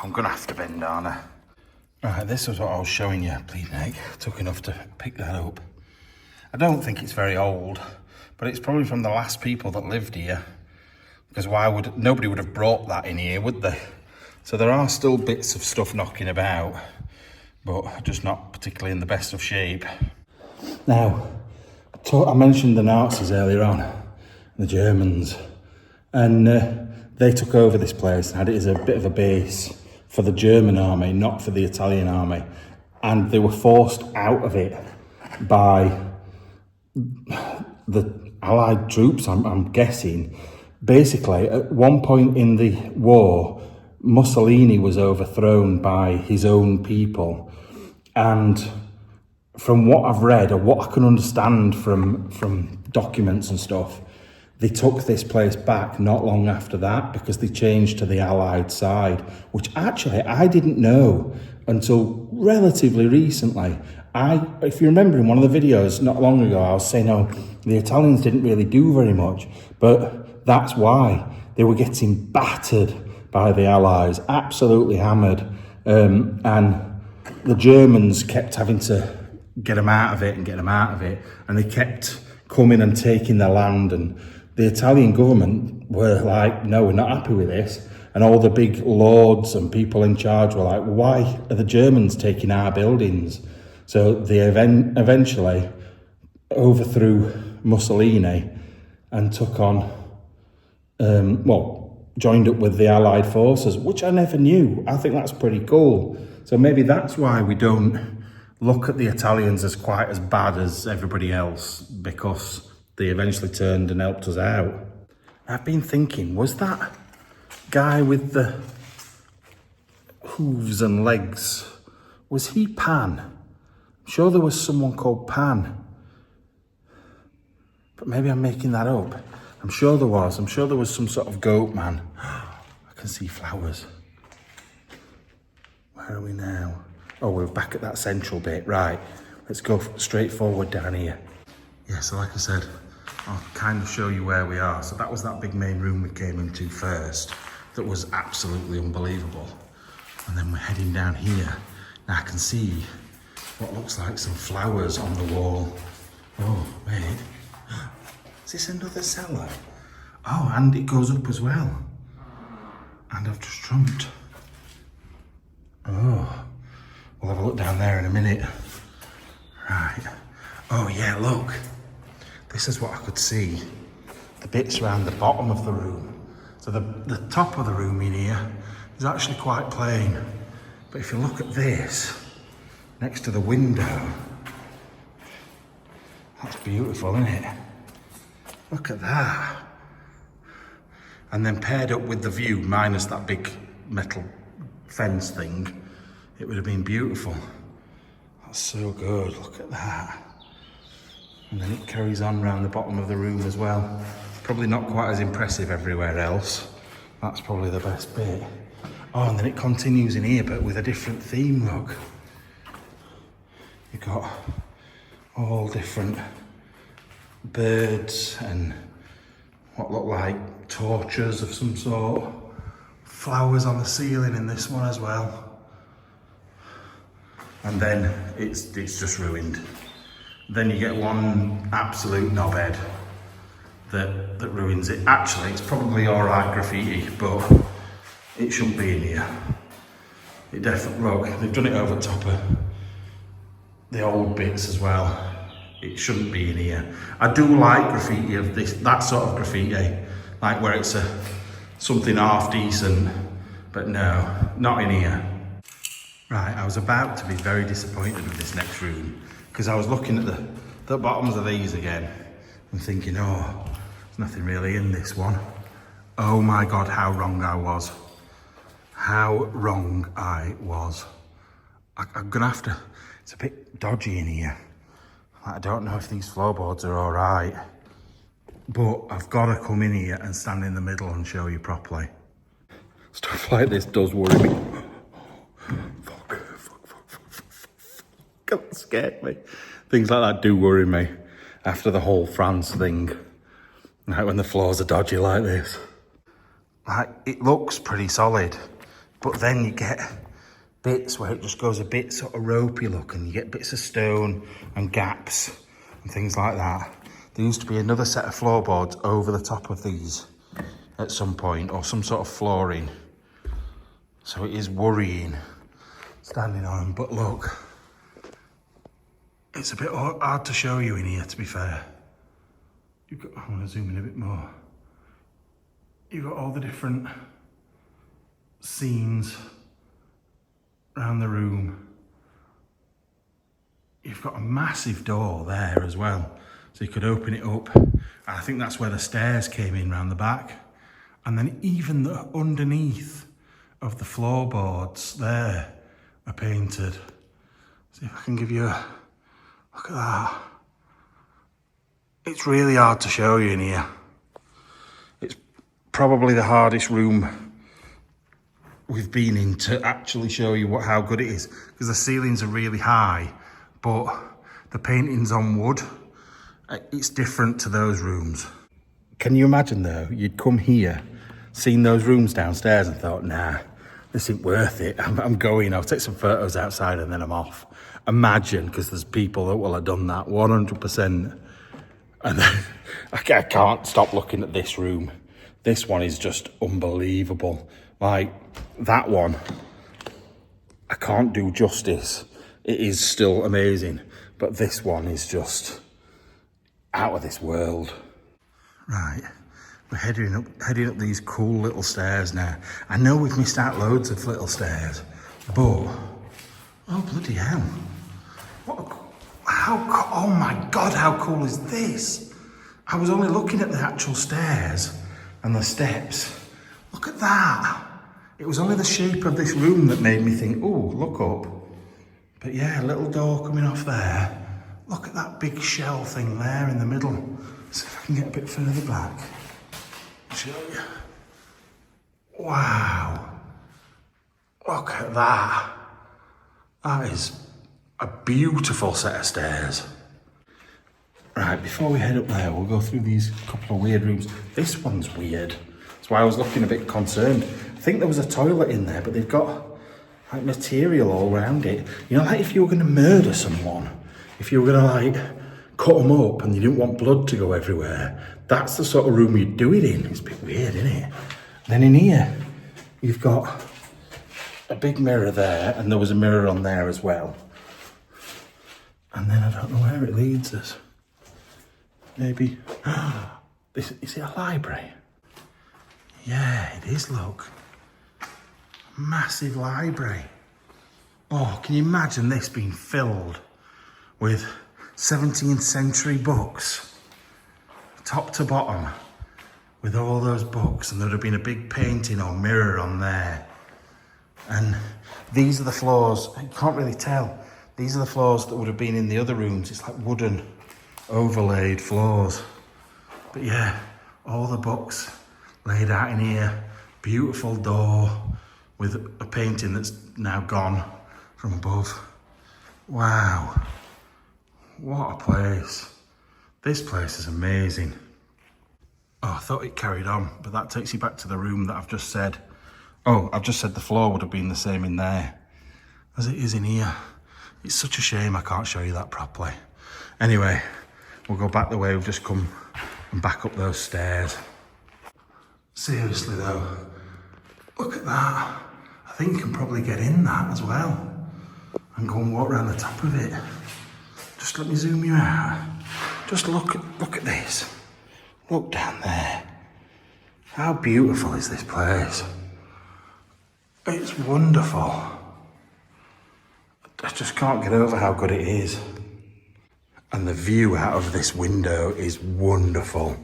Speaker 1: I'm gonna have to bend, aren't I? Right, this was what I was showing you, bleeding egg. Took enough to pick that up. I don't think it's very old, but it's probably from the last people that lived here. Because nobody would have brought that in here, would they? So there are still bits of stuff knocking about, but just not particularly in the best of shape. Now, I mentioned the Nazis earlier on, the Germans, and they took over this place and had it as a bit of a base for the German army, not for the Italian army. And they were forced out of it by the Allied troops, I'm guessing. Basically, at one point in the war, Mussolini was overthrown by his own people. And from what I've read, or what I can understand from documents and stuff, they took this place back not long after that because they changed to the Allied side, which actually I didn't know until relatively recently. If you remember in one of the videos not long ago, I was saying, oh, the Italians didn't really do very much, but that's why they were getting battered by the Allies, absolutely hammered, and the Germans kept having to get them out of it, and they kept coming and taking their land, and the Italian government were like, no, we're not happy with this. And all the big lords and people in charge were like, why are the Germans taking our buildings? So they eventually overthrew Mussolini and took on, joined up with the Allied forces, which I never knew. I think that's pretty cool. So maybe that's why we don't look at the Italians as quite as bad as everybody else, because they eventually turned and helped us out. I've been thinking, was that guy with the hooves and legs, was he Pan? I'm sure there was someone called Pan. But maybe I'm making that up. I'm sure there was. I'm sure there was some sort of goat man. I can see flowers. Where are we now? Oh, we're back at that central bit. Right, let's go straight forward down here. Yeah, so like I said, I'll kind of show you where we are. So that was that big main room we came into first. That was absolutely unbelievable. And then we're heading down here. Now I can see what looks like some flowers on the wall. Oh, wait. Is this another cellar? Oh, and it goes up as well. And I've just trumped. Oh, we'll have a look down there in a minute. Right. Oh yeah, look. This is what I could see. The bits around the bottom of the room. So the top of the room in here is actually quite plain. But if you look at this, next to the window, that's beautiful, isn't it? Look at that. And then paired up with the view, minus that big metal fence thing, it would have been beautiful. That's so good, look at that. And then it carries on around the bottom of the room as well. Probably not quite as impressive everywhere else. That's probably the best bit. Oh, and then it continues in here, but with a different theme, look. You've got all different birds and what look like torches of some sort. Flowers on the ceiling in this one as well. And then it's just ruined. Then you get one absolute knobhead that ruins it. Actually, it's probably all right graffiti, but it shouldn't be in here. It definitely, look, they've done it over top of the old bits as well. It shouldn't be in here. I do like graffiti of that sort of graffiti, like where it's something half decent, but no, not in here. Right, I was about to be very disappointed with this next room because I was looking at the bottoms of these again. I'm thinking, oh, there's nothing really in this one. Oh my God, how wrong I was. How wrong I was. I'm gonna have to, it's a bit dodgy in here. I don't know if these floorboards are all right, but I've gotta come in here and stand in the middle and show you properly. Stuff like this does worry me. Fuck. That scared me. Things like that do worry me after the whole France thing. Like when the floors are dodgy like this. Like, it looks pretty solid, but then you get bits where it just goes a bit sort of ropey looking. You get bits of stone and gaps and things like that. There used to be another set of floorboards over the top of these at some point, or some sort of flooring. So it is worrying standing on them, but look, it's a bit hard to show you in here, to be fair. I want to zoom in a bit more. You've got all the different scenes around the room. You've got a massive door there as well, so you could open it up. I think that's where the stairs came in round the back. And then even the underneath of the floorboards there are painted. See if I can give you a look at that. It's really hard to show you in here. It's probably the hardest room we've been in to actually show you how good it is, because the ceilings are really high, but the painting's on wood. It's different to those rooms. Can you imagine though, you'd come here, seen those rooms downstairs and thought, nah, this isn't worth it. I'm going, I'll take some photos outside and then I'm off. Imagine, because there's people that will have done that 100%. And then I can't stop looking at this room. This one is just unbelievable. Like that one, I can't do justice. It is still amazing, but this one is just out of this world. Right, we're heading up these cool little stairs now. I know we've missed out loads of little stairs, but oh bloody hell! Oh my God, how cool is this? I was only looking at the actual stairs and the steps. Look at that. It was only the shape of this room that made me think, oh, look up. But yeah, a little door coming off there. Look at that big shell thing there in the middle. See if I can get a bit further back. Show you. Wow. Look at that. That is a beautiful set of stairs. Right, before we head up there, we'll go through these couple of weird rooms. This one's weird. That's why I was looking a bit concerned. I think there was a toilet in there, but they've got like material all around it. You know, like if you were going to murder someone, if you were going to like cut them up and you didn't want blood to go everywhere, that's the sort of room you'd do it in. It's a bit weird, isn't it? Then in here, you've got a big mirror there, and there was a mirror on there as well. And then I don't know where it leads us. Maybe, is it a library? Yeah, it is, look. Massive library. Oh, can you imagine this being filled with 17th century books, top to bottom, with all those books, and there'd have been a big painting or mirror on there. And these are the floors, you can't really tell. These are the floors that would have been in the other rooms. It's like wooden overlaid floors. But yeah, all the books laid out in here. Beautiful door with a painting that's now gone from above. Wow, what a place. This place is amazing. Oh, I thought it carried on, but that takes you back to the room that I've just said. Oh, I've just said the floor would have been the same in there as it is in here. It's such a shame I can't show you that properly. Anyway, we'll go back the way we've just come and back up those stairs. Seriously though, look at that. I think you can probably get in that as well and go and walk around the top of it. Just let me zoom you out. Just look at this. Look down there. How beautiful is this place? It's wonderful. I just can't get over how good it is. And the view out of this window is wonderful.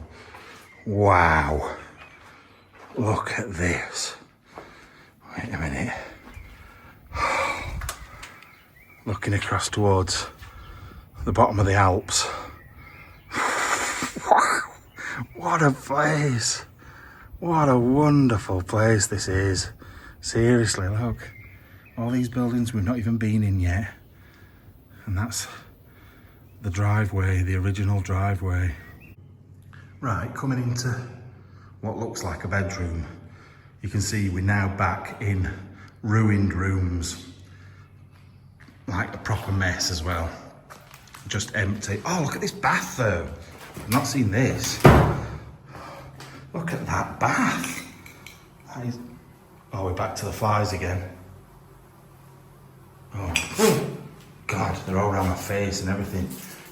Speaker 1: Wow. Look at this. Wait a minute. Looking across towards the bottom of the Alps. Wow. What a place. What a wonderful place this is. Seriously, look. All these buildings we've not even been in yet. And that's the driveway, the original driveway. Right, coming into what looks like a bedroom. You can see we're now back in ruined rooms. Like a proper mess as well. Just empty. Oh, look at this bath though. I've not seen this. Look at that bath. That is... Oh, we're back to the flies again. Oh, God, they're all around my face and everything.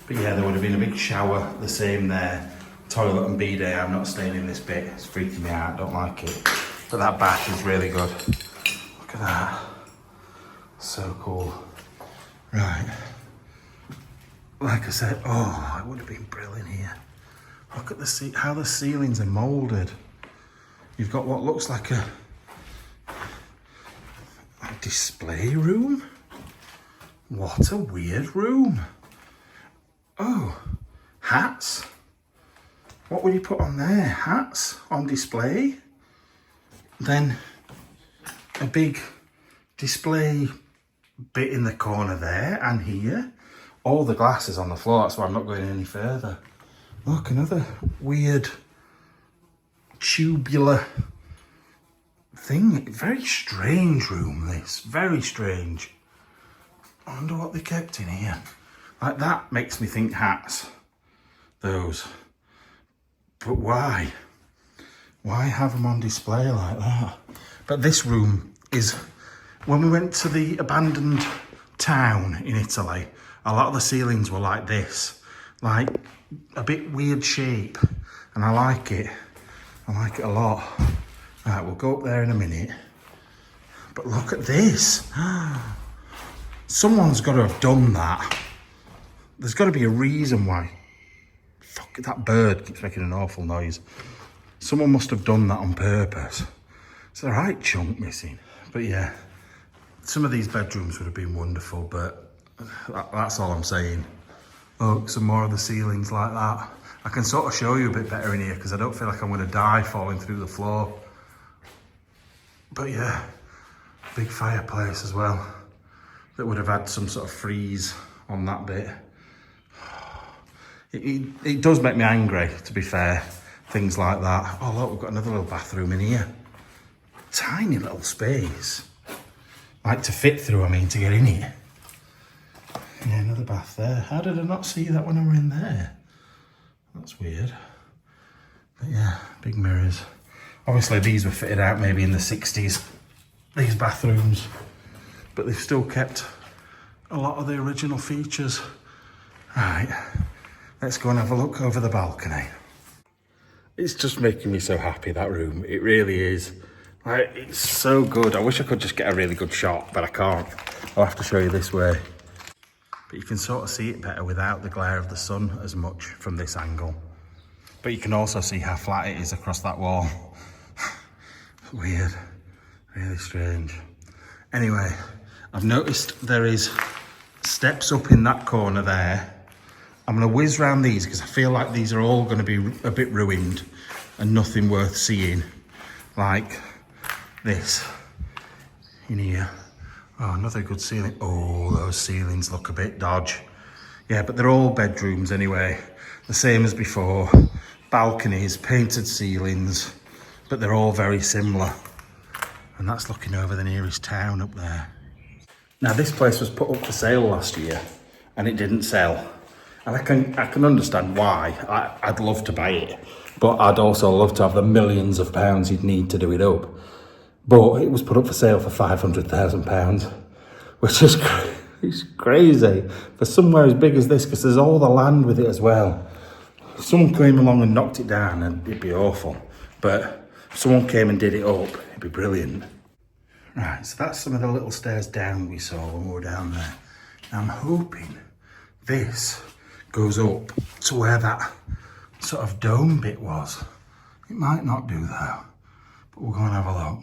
Speaker 1: But yeah, there would have been a big shower, the same there. Toilet and bidet, I'm not staying in this bit. It's freaking me out, don't like it. But that bath is really good. Look at that. So cool. Right. Like I said, oh, it would have been brilliant here. Look at how the ceilings are moulded. You've got what looks like a display room. What a weird room. Oh, hats. What would you put on there? Hats on display. Then a big display bit in the corner there and here. All the glass is on the floor, that's why I'm not going any further. Look, another weird tubular thing. Very strange room, this. Very strange. I wonder what they kept in here. Like that makes me think hats. Those. But why? Why have them on display like that? But this room is... When we went to the abandoned town in Italy, a lot of the ceilings were like this. Like a bit weird shape. And I like it. I like it a lot. Right, we'll go up there in a minute. But look at this. Someone's got to have done that. There's got to be a reason why. Fuck, that bird keeps making an awful noise. Someone must have done that on purpose. It's a right chunk missing. But yeah, some of these bedrooms would have been wonderful, but that's all I'm saying. Look, some more of the ceilings like that. I can sort of show you a bit better in here because I don't feel like I'm going to die falling through the floor. But yeah, big fireplace as well. That would have had some sort of freeze on that bit. It does make me angry, to be fair, things like that. Oh look, we've got another little bathroom in here. Tiny little space. Like to fit through, I mean, to get in here. Yeah, another bath there. How did I not see that when I were in there? That's weird. But yeah, big mirrors. Obviously these were fitted out maybe in the 60s, these bathrooms. But they've still kept a lot of the original features. Right, let's go and have a look over the balcony. It's just making me so happy, that room. It really is. Like, it's so good. I wish I could just get a really good shot, but I can't. I'll have to show you this way. But you can sort of see it better without the glare of the sun as much from this angle. But you can also see how flat it is across that wall. Weird, really strange. Anyway, I've noticed there is steps up in that corner there. I'm gonna whiz round these because I feel like these are all gonna be a bit ruined and nothing worth seeing. Like this in here. Oh, another good ceiling. Oh, those ceilings look a bit dodge. Yeah, but they're all bedrooms anyway. The same as before. Balconies, painted ceilings, but they're all very similar. And that's looking over the nearest town up there. Now this place was put up for sale last year and it didn't sell. And I can understand why. I'd love to buy it, but I'd also love to have the millions of pounds you'd need to do it up. But it was put up for sale for £500,000, which is it's crazy for somewhere as big as this, because there's all the land with it as well. If someone came along and knocked it down, and it'd be awful. But if someone came and did it up, it'd be brilliant. Right, so that's some of the little stairs down we saw when we were down there. Now I'm hoping this goes up to where that sort of dome bit was. It might not do though, but we'll go and have a look.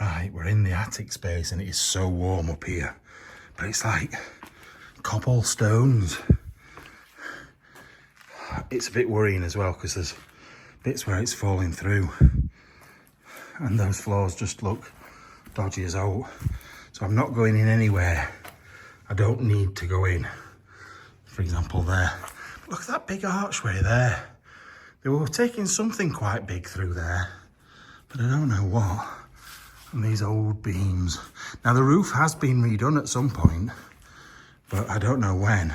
Speaker 1: Right, we're in the attic space and it is so warm up here, but it's like cobblestones. It's a bit worrying as well because there's bits where it's falling through and those floors just look dodgy as all. So I'm not going in anywhere I don't need to go in. For example there, look at that big archway there. They were taking something quite big through there, but I don't know what. And these old beams. Now the roof has been redone at some point, but I don't know when.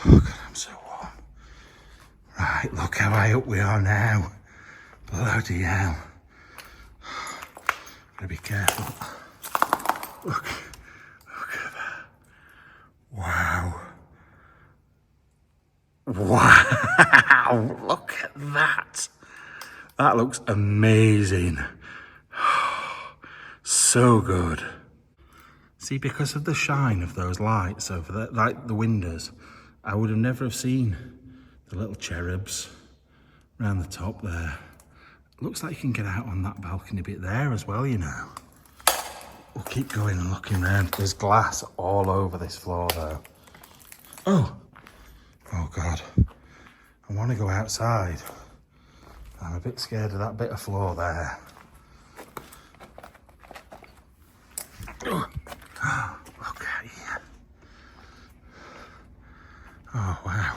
Speaker 1: Oh God, I'm so warm. Right, look how high up we are now. Bloody hell. Gotta be careful. Look at that. Wow. Wow, look at that. That looks amazing. So good. See, because of the shine of those lights over there, like the windows, I would have never have seen the little cherubs around the top there. Looks like you can get out on that balcony bit there as well, you know. We'll keep going and looking around. There's glass all over this floor though. Oh God. I want to go outside. I'm a bit scared of that bit of floor there. Oh, look at you. Oh wow.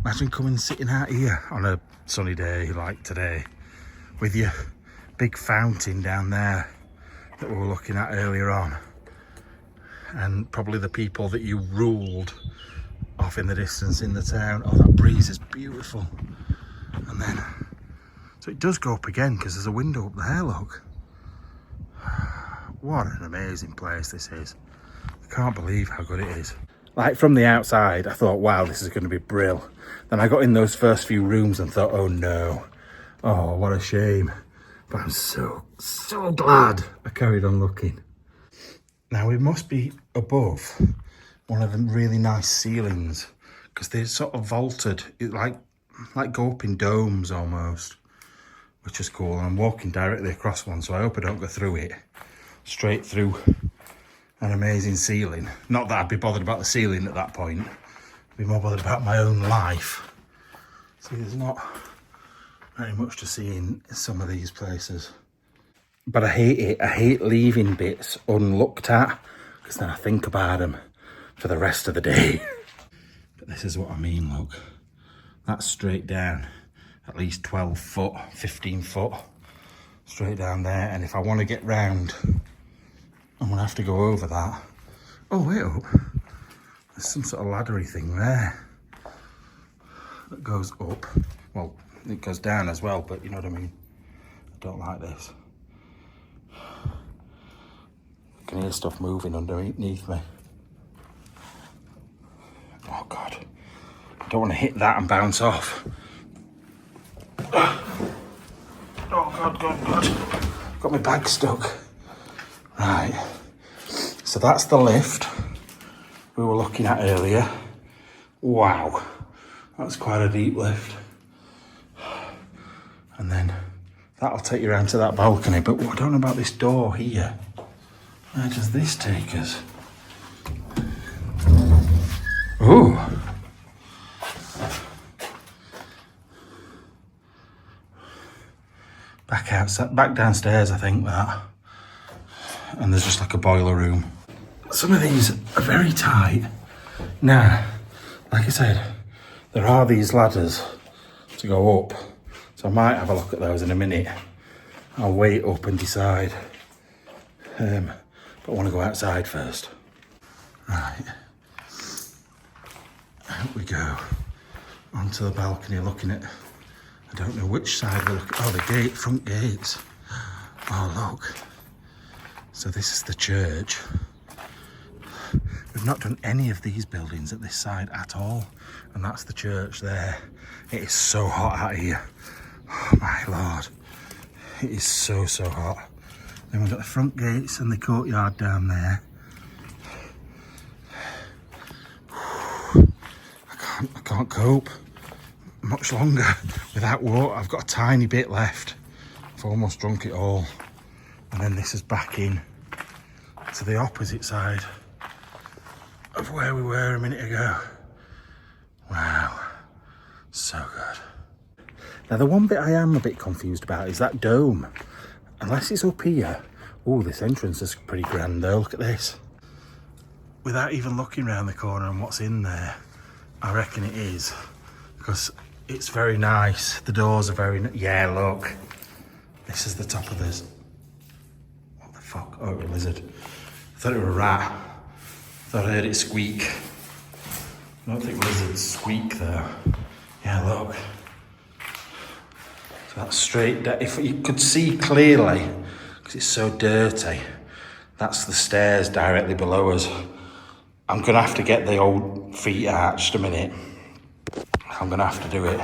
Speaker 1: Imagine coming sitting out here on a sunny day like today with your big fountain down there that we were looking at earlier on, and probably the people that you ruled off in the distance in the town. Oh, that breeze is beautiful. And then, so it does go up again because there's a window up there, look. What an amazing place this is. I can't believe how good it is. Like from the outside, I thought, wow, this is going to be brill. Then I got in those first few rooms and thought, oh no. Oh, what a shame. But I'm so glad I carried on looking. Now we must be above one of them really nice ceilings because they're sort of vaulted, like go up in domes almost, which is cool. And I'm walking directly across one, so I hope I don't go through it. Straight through an amazing ceiling. Not that I'd be bothered about the ceiling at that point. I'd be more bothered about my own life. See, there's not very much to see in some of these places. But I hate it. I hate leaving bits unlooked at because then I think about them for the rest of the day. But this is what I mean, look. That's straight down. At least 12 foot, 15 foot. Straight down there. And if I want to get round, I'm going to have to go over that. Oh, wait up. There's some sort of laddery thing there that goes up. Well, it goes down as well, but you know what I mean. I don't like this. I can hear stuff moving underneath me. Oh, God. I don't want to hit that and bounce off. Oh, God. Got my bag stuck. Right, so that's the lift we were looking at earlier. Wow, that's quite a deep lift. And then that'll take you around to that balcony, but I don't know about this door here. Where does this take us? Ooh. Back outside, back downstairs, I think that. And there's just like a boiler room. Some of these are very tight. Now, like I said, there are these ladders to go up. So I might have a look at those in a minute. I'll wait up and decide. But I want to go outside first. Right. Out we go. Onto the balcony looking at, I don't know which side we're looking. Oh, the front gates. Oh, look. So this is the church. We've not done any of these buildings at this side at all. And that's the church there. It is so hot out here. Oh my Lord. It is so hot. Then we've got the front gates and the courtyard down there. I can't cope much longer without water. I've got a tiny bit left. I've almost drunk it all. And then this is back in to the opposite side of where we were a minute ago. Wow, so good. Now the one bit I am a bit confused about is that dome. Unless it's up here. Oh, this entrance is pretty grand though, look at this. Without even looking around the corner and what's in there, I reckon it is. Because it's very nice. The doors are very, yeah, look. This is the top of this. What the fuck? Oh, a lizard. I thought it were a rat. I thought I heard it squeak. I don't think lizards squeak though. Yeah, look. So that's straight down. If you could see clearly, because it's so dirty, that's the stairs directly below us. I'm gonna have to get the old feet arched a minute. I'm gonna have to do it.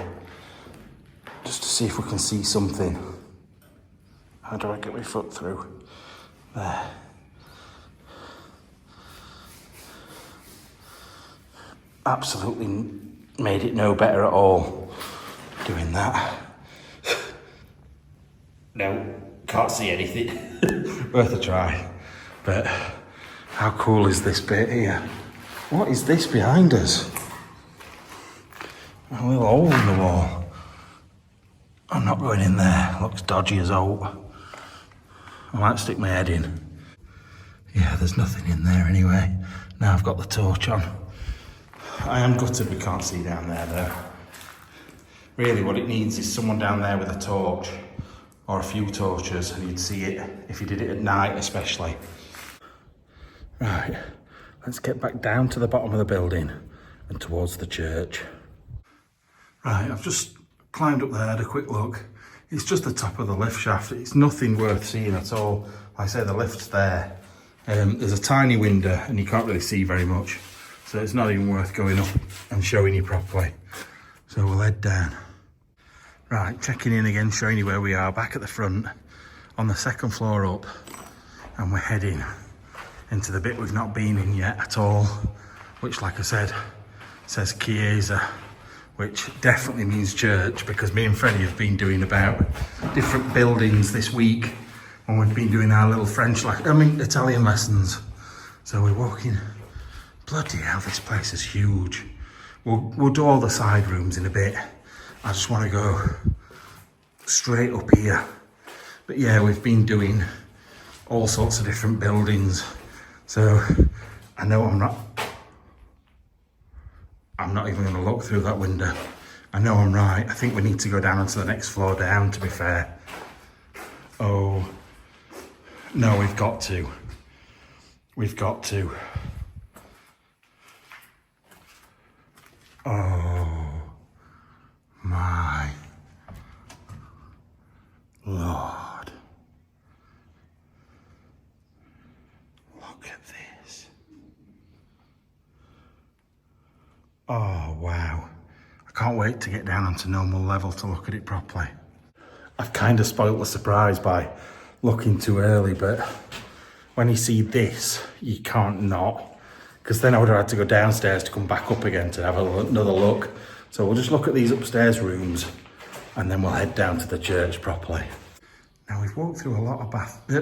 Speaker 1: Just to see if we can see something. How do I get my foot through? There. Absolutely made it no better at all doing that. No, can't see anything. Worth a try. But how cool is this bit here? What is this behind us? A little hole in the wall. I'm not going in there. Looks dodgy as old. I might stick my head in. Yeah, there's nothing in there anyway. Now I've got the torch on. I am gutted we can't see down there though. Really what it needs is someone down there with a torch or a few torches, and you'd see it if you did it at night especially. Right, let's get back down to the bottom of the building and towards the church. Right, I've just climbed up there, had a quick look. It's just the top of the lift shaft. It's nothing worth seeing at all. Like I say, the lift's there. There's a tiny window and you can't really see very much. So it's not even worth going up and showing you properly. So we'll head down. Right, checking in again, showing you where we are, back at the front, on the second floor up. And we're heading into the bit we've not been in yet at all, which, like I said, says Chiesa, which definitely means church, because me and Freddie have been doing about different buildings this week when we've been doing our little Italian lessons. So we're walking. Bloody hell, this place is huge. We'll do all the side rooms in a bit. I just want to go straight up here. But yeah, we've been doing all sorts of different buildings. So I know I'm not even going to look through that window. I know I'm right. I think we need to go down onto the next floor down, to be fair. Oh, no, we've got to. We've got to. Oh, my Lord. Look at this. Oh, wow. I can't wait to get down onto normal level to look at it properly. I've kind of spoilt the surprise by looking too early, but when you see this, you can't not. Because then I would have had to go downstairs to come back up again to have another look. So we'll just look at these upstairs rooms and then we'll head down to the church properly. Now we've walked through a lot of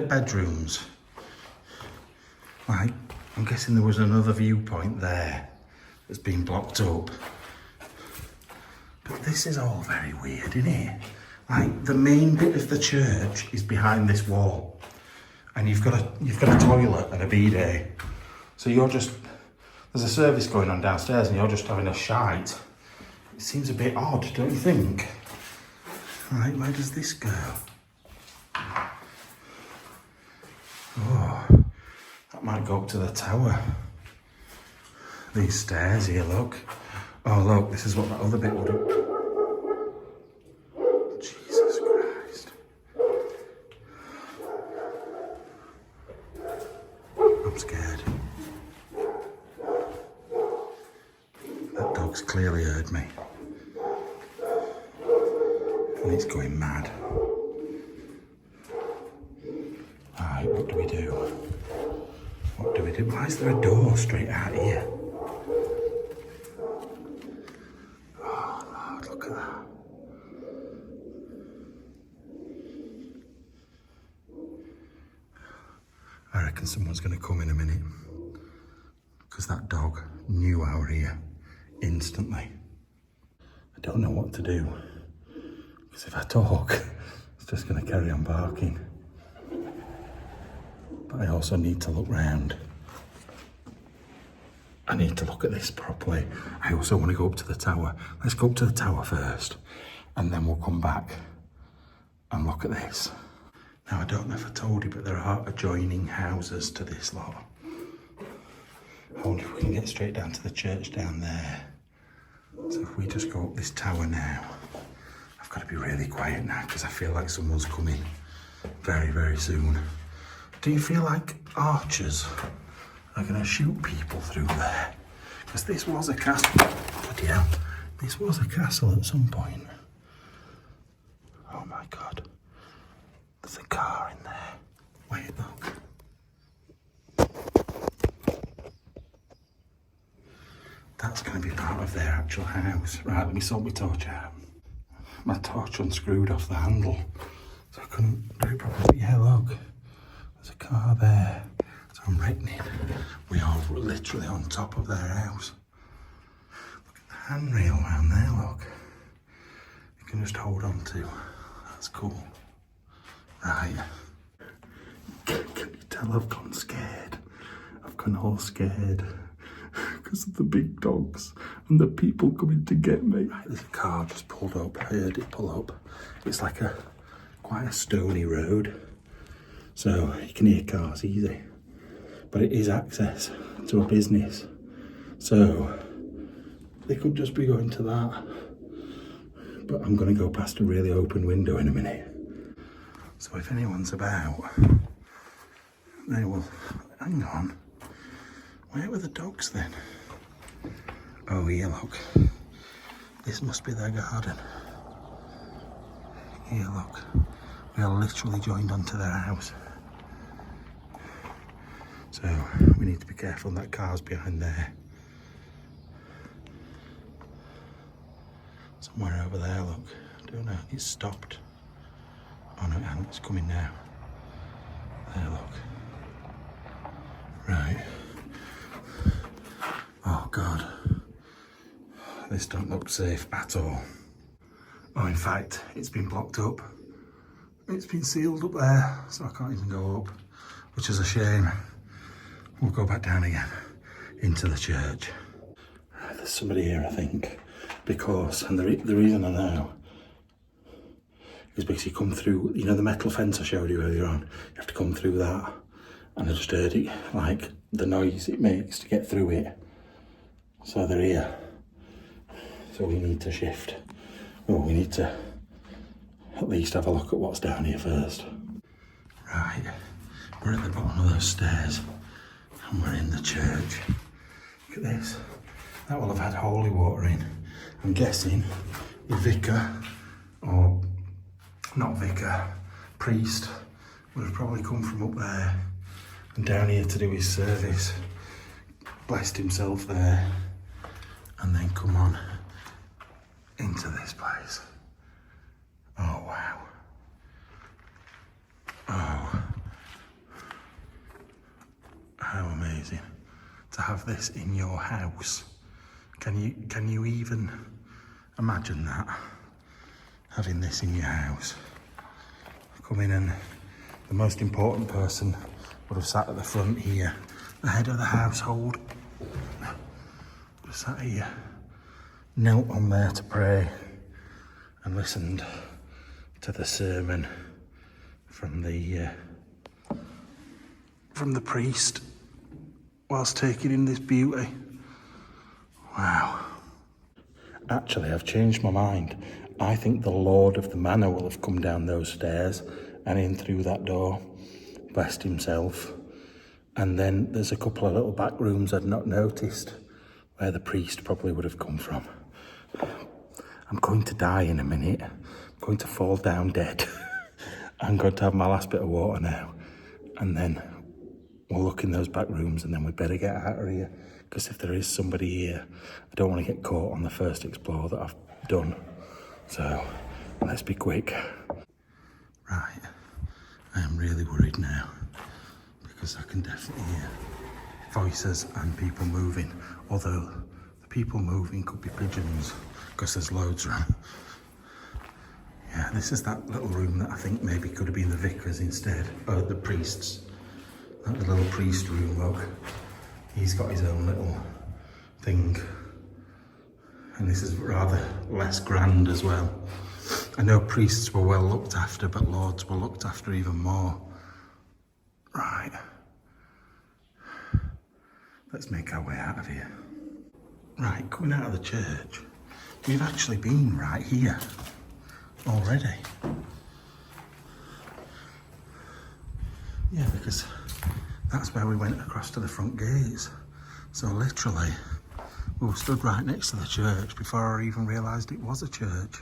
Speaker 1: bedrooms. Like, I'm guessing there was another viewpoint there that's been blocked up. But this is all very weird, isn't it? Like, the main bit of the church is behind this wall. And you've got a toilet and a bidet. So there's a service going on downstairs and you're just having a shite. It seems a bit odd, don't you think? Right, where does this go? Oh, that might go up to the tower. These stairs here, look. Oh, look, this is what that other bit would do. Jesus Christ. I'm scared. That dog's clearly heard me. And it's going mad. Right, what do we do? What do we do? Why is there a door straight out here? I reckon someone's going to come in a minute, because that dog knew I were here instantly. I don't know what to do, because if I talk, it's just going to carry on barking. But I also need to look round. I need to look at this properly. I also want to go up to the tower. Let's go up to the tower first, and then we'll come back and look at this. Now, I don't know if I told you, but there are adjoining houses to this lot. I wonder if we can get straight down to the church down there. So if we just go up this tower now, I've got to be really quiet now because I feel like someone's coming very, very soon. Do you feel like archers are going to shoot people through there? Because this was a castle. Bloody hell. This was a castle at some point. Oh my God. There's a car in there. Wait, look. That's going to be part of their actual house. Right, let me sort my torch out. My torch unscrewed off the handle, so I couldn't do it properly. Yeah, look. There's a car there. So I'm reckoning we are literally on top of their house. Look at the handrail around there, look. You can just hold on to. That's cool. Right. Can you tell I've gone scared? I've gone all scared because of the big dogs and the people coming to get me. Right, there's a car just pulled up. I heard it pull up. It's like quite a stony road, so you can hear cars easy. But it is access to a business, so they could just be going to that. But I'm going to go past a really open window in a minute. So if anyone's about, they will. Hang on. Where were the dogs then? Oh, here, look. This must be their garden. Here, look. We are literally joined onto their house. So we need to be careful. That car's behind there. Somewhere over there, look. I don't know. It's stopped. Oh no, it hasn't. It's coming now. There, look. Right. Oh God. This don't look safe at all. Oh, in fact, it's been blocked up. It's been sealed up there, so I can't even go up, which is a shame. We'll go back down again into the church. Right, there's somebody here, I think, because, and the reason I know is because you come through, you know, the metal fence I showed you earlier on. You have to come through that, and I just heard it, like the noise it makes to get through it. So they're here. So we need to shift. Well, we need to at least have a look at what's down here first. Right, we're at the bottom of those stairs, and we're in the church. Look at this. That will have had holy water in. I'm guessing the vicar, or not vicar, priest, would have probably come from up there and down here to do his service, blessed himself there, and then come on into this place. Oh wow. Oh, how amazing to have this in your house. Can you even imagine that? Having this in your house. Come in, and the most important person would have sat at the front here. The head of the household would have sat here, knelt on there to pray and listened to the sermon from the priest whilst taking in this beauty. Wow. Actually, I've changed my mind. I think the Lord of the Manor will have come down those stairs and in through that door, blessed himself. And then there's a couple of little back rooms I'd not noticed where the priest probably would have come from. I'm going to die in a minute. I'm going to fall down dead. I'm going to have my last bit of water now. And then we'll look in those back rooms, and then we better get out of here. Because if there is somebody here, I don't want to get caught on the first explore that I've done. So let's be quick. Right, I am really worried now, because I can definitely hear voices and people moving, although the people moving could be pigeons because there's loads around. Yeah, this is that little room that I think maybe could have been the vicar's instead, or the priest's. That the little priest room, look. He's got his own little thing. And this is rather less grand as well. I know priests were well looked after, but lords were looked after even more. Right. Let's make our way out of here. Right, coming out of the church, we've actually been right here already. Yeah, because that's where we went across to the front gates. So literally, we were stood right next to the church before I even realised it was a church.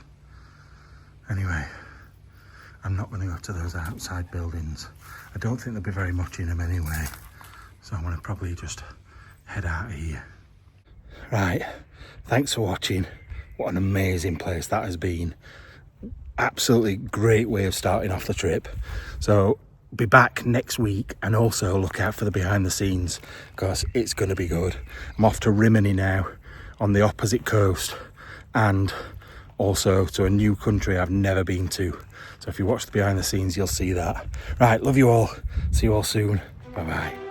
Speaker 1: Anyway, I'm not going to go to those outside buildings. I don't think there'll be very much in them anyway. So I'm going to probably just head out of here. Right, thanks for watching. What an amazing place that has been. Absolutely great way of starting off the trip. So be back next week, and also look out for the behind the scenes because it's going to be good. I'm off to Rimini now on the opposite coast, and also to a new country I've never been to. So if you watch the behind the scenes, you'll see that. Right, love you all. See you all soon. Bye bye.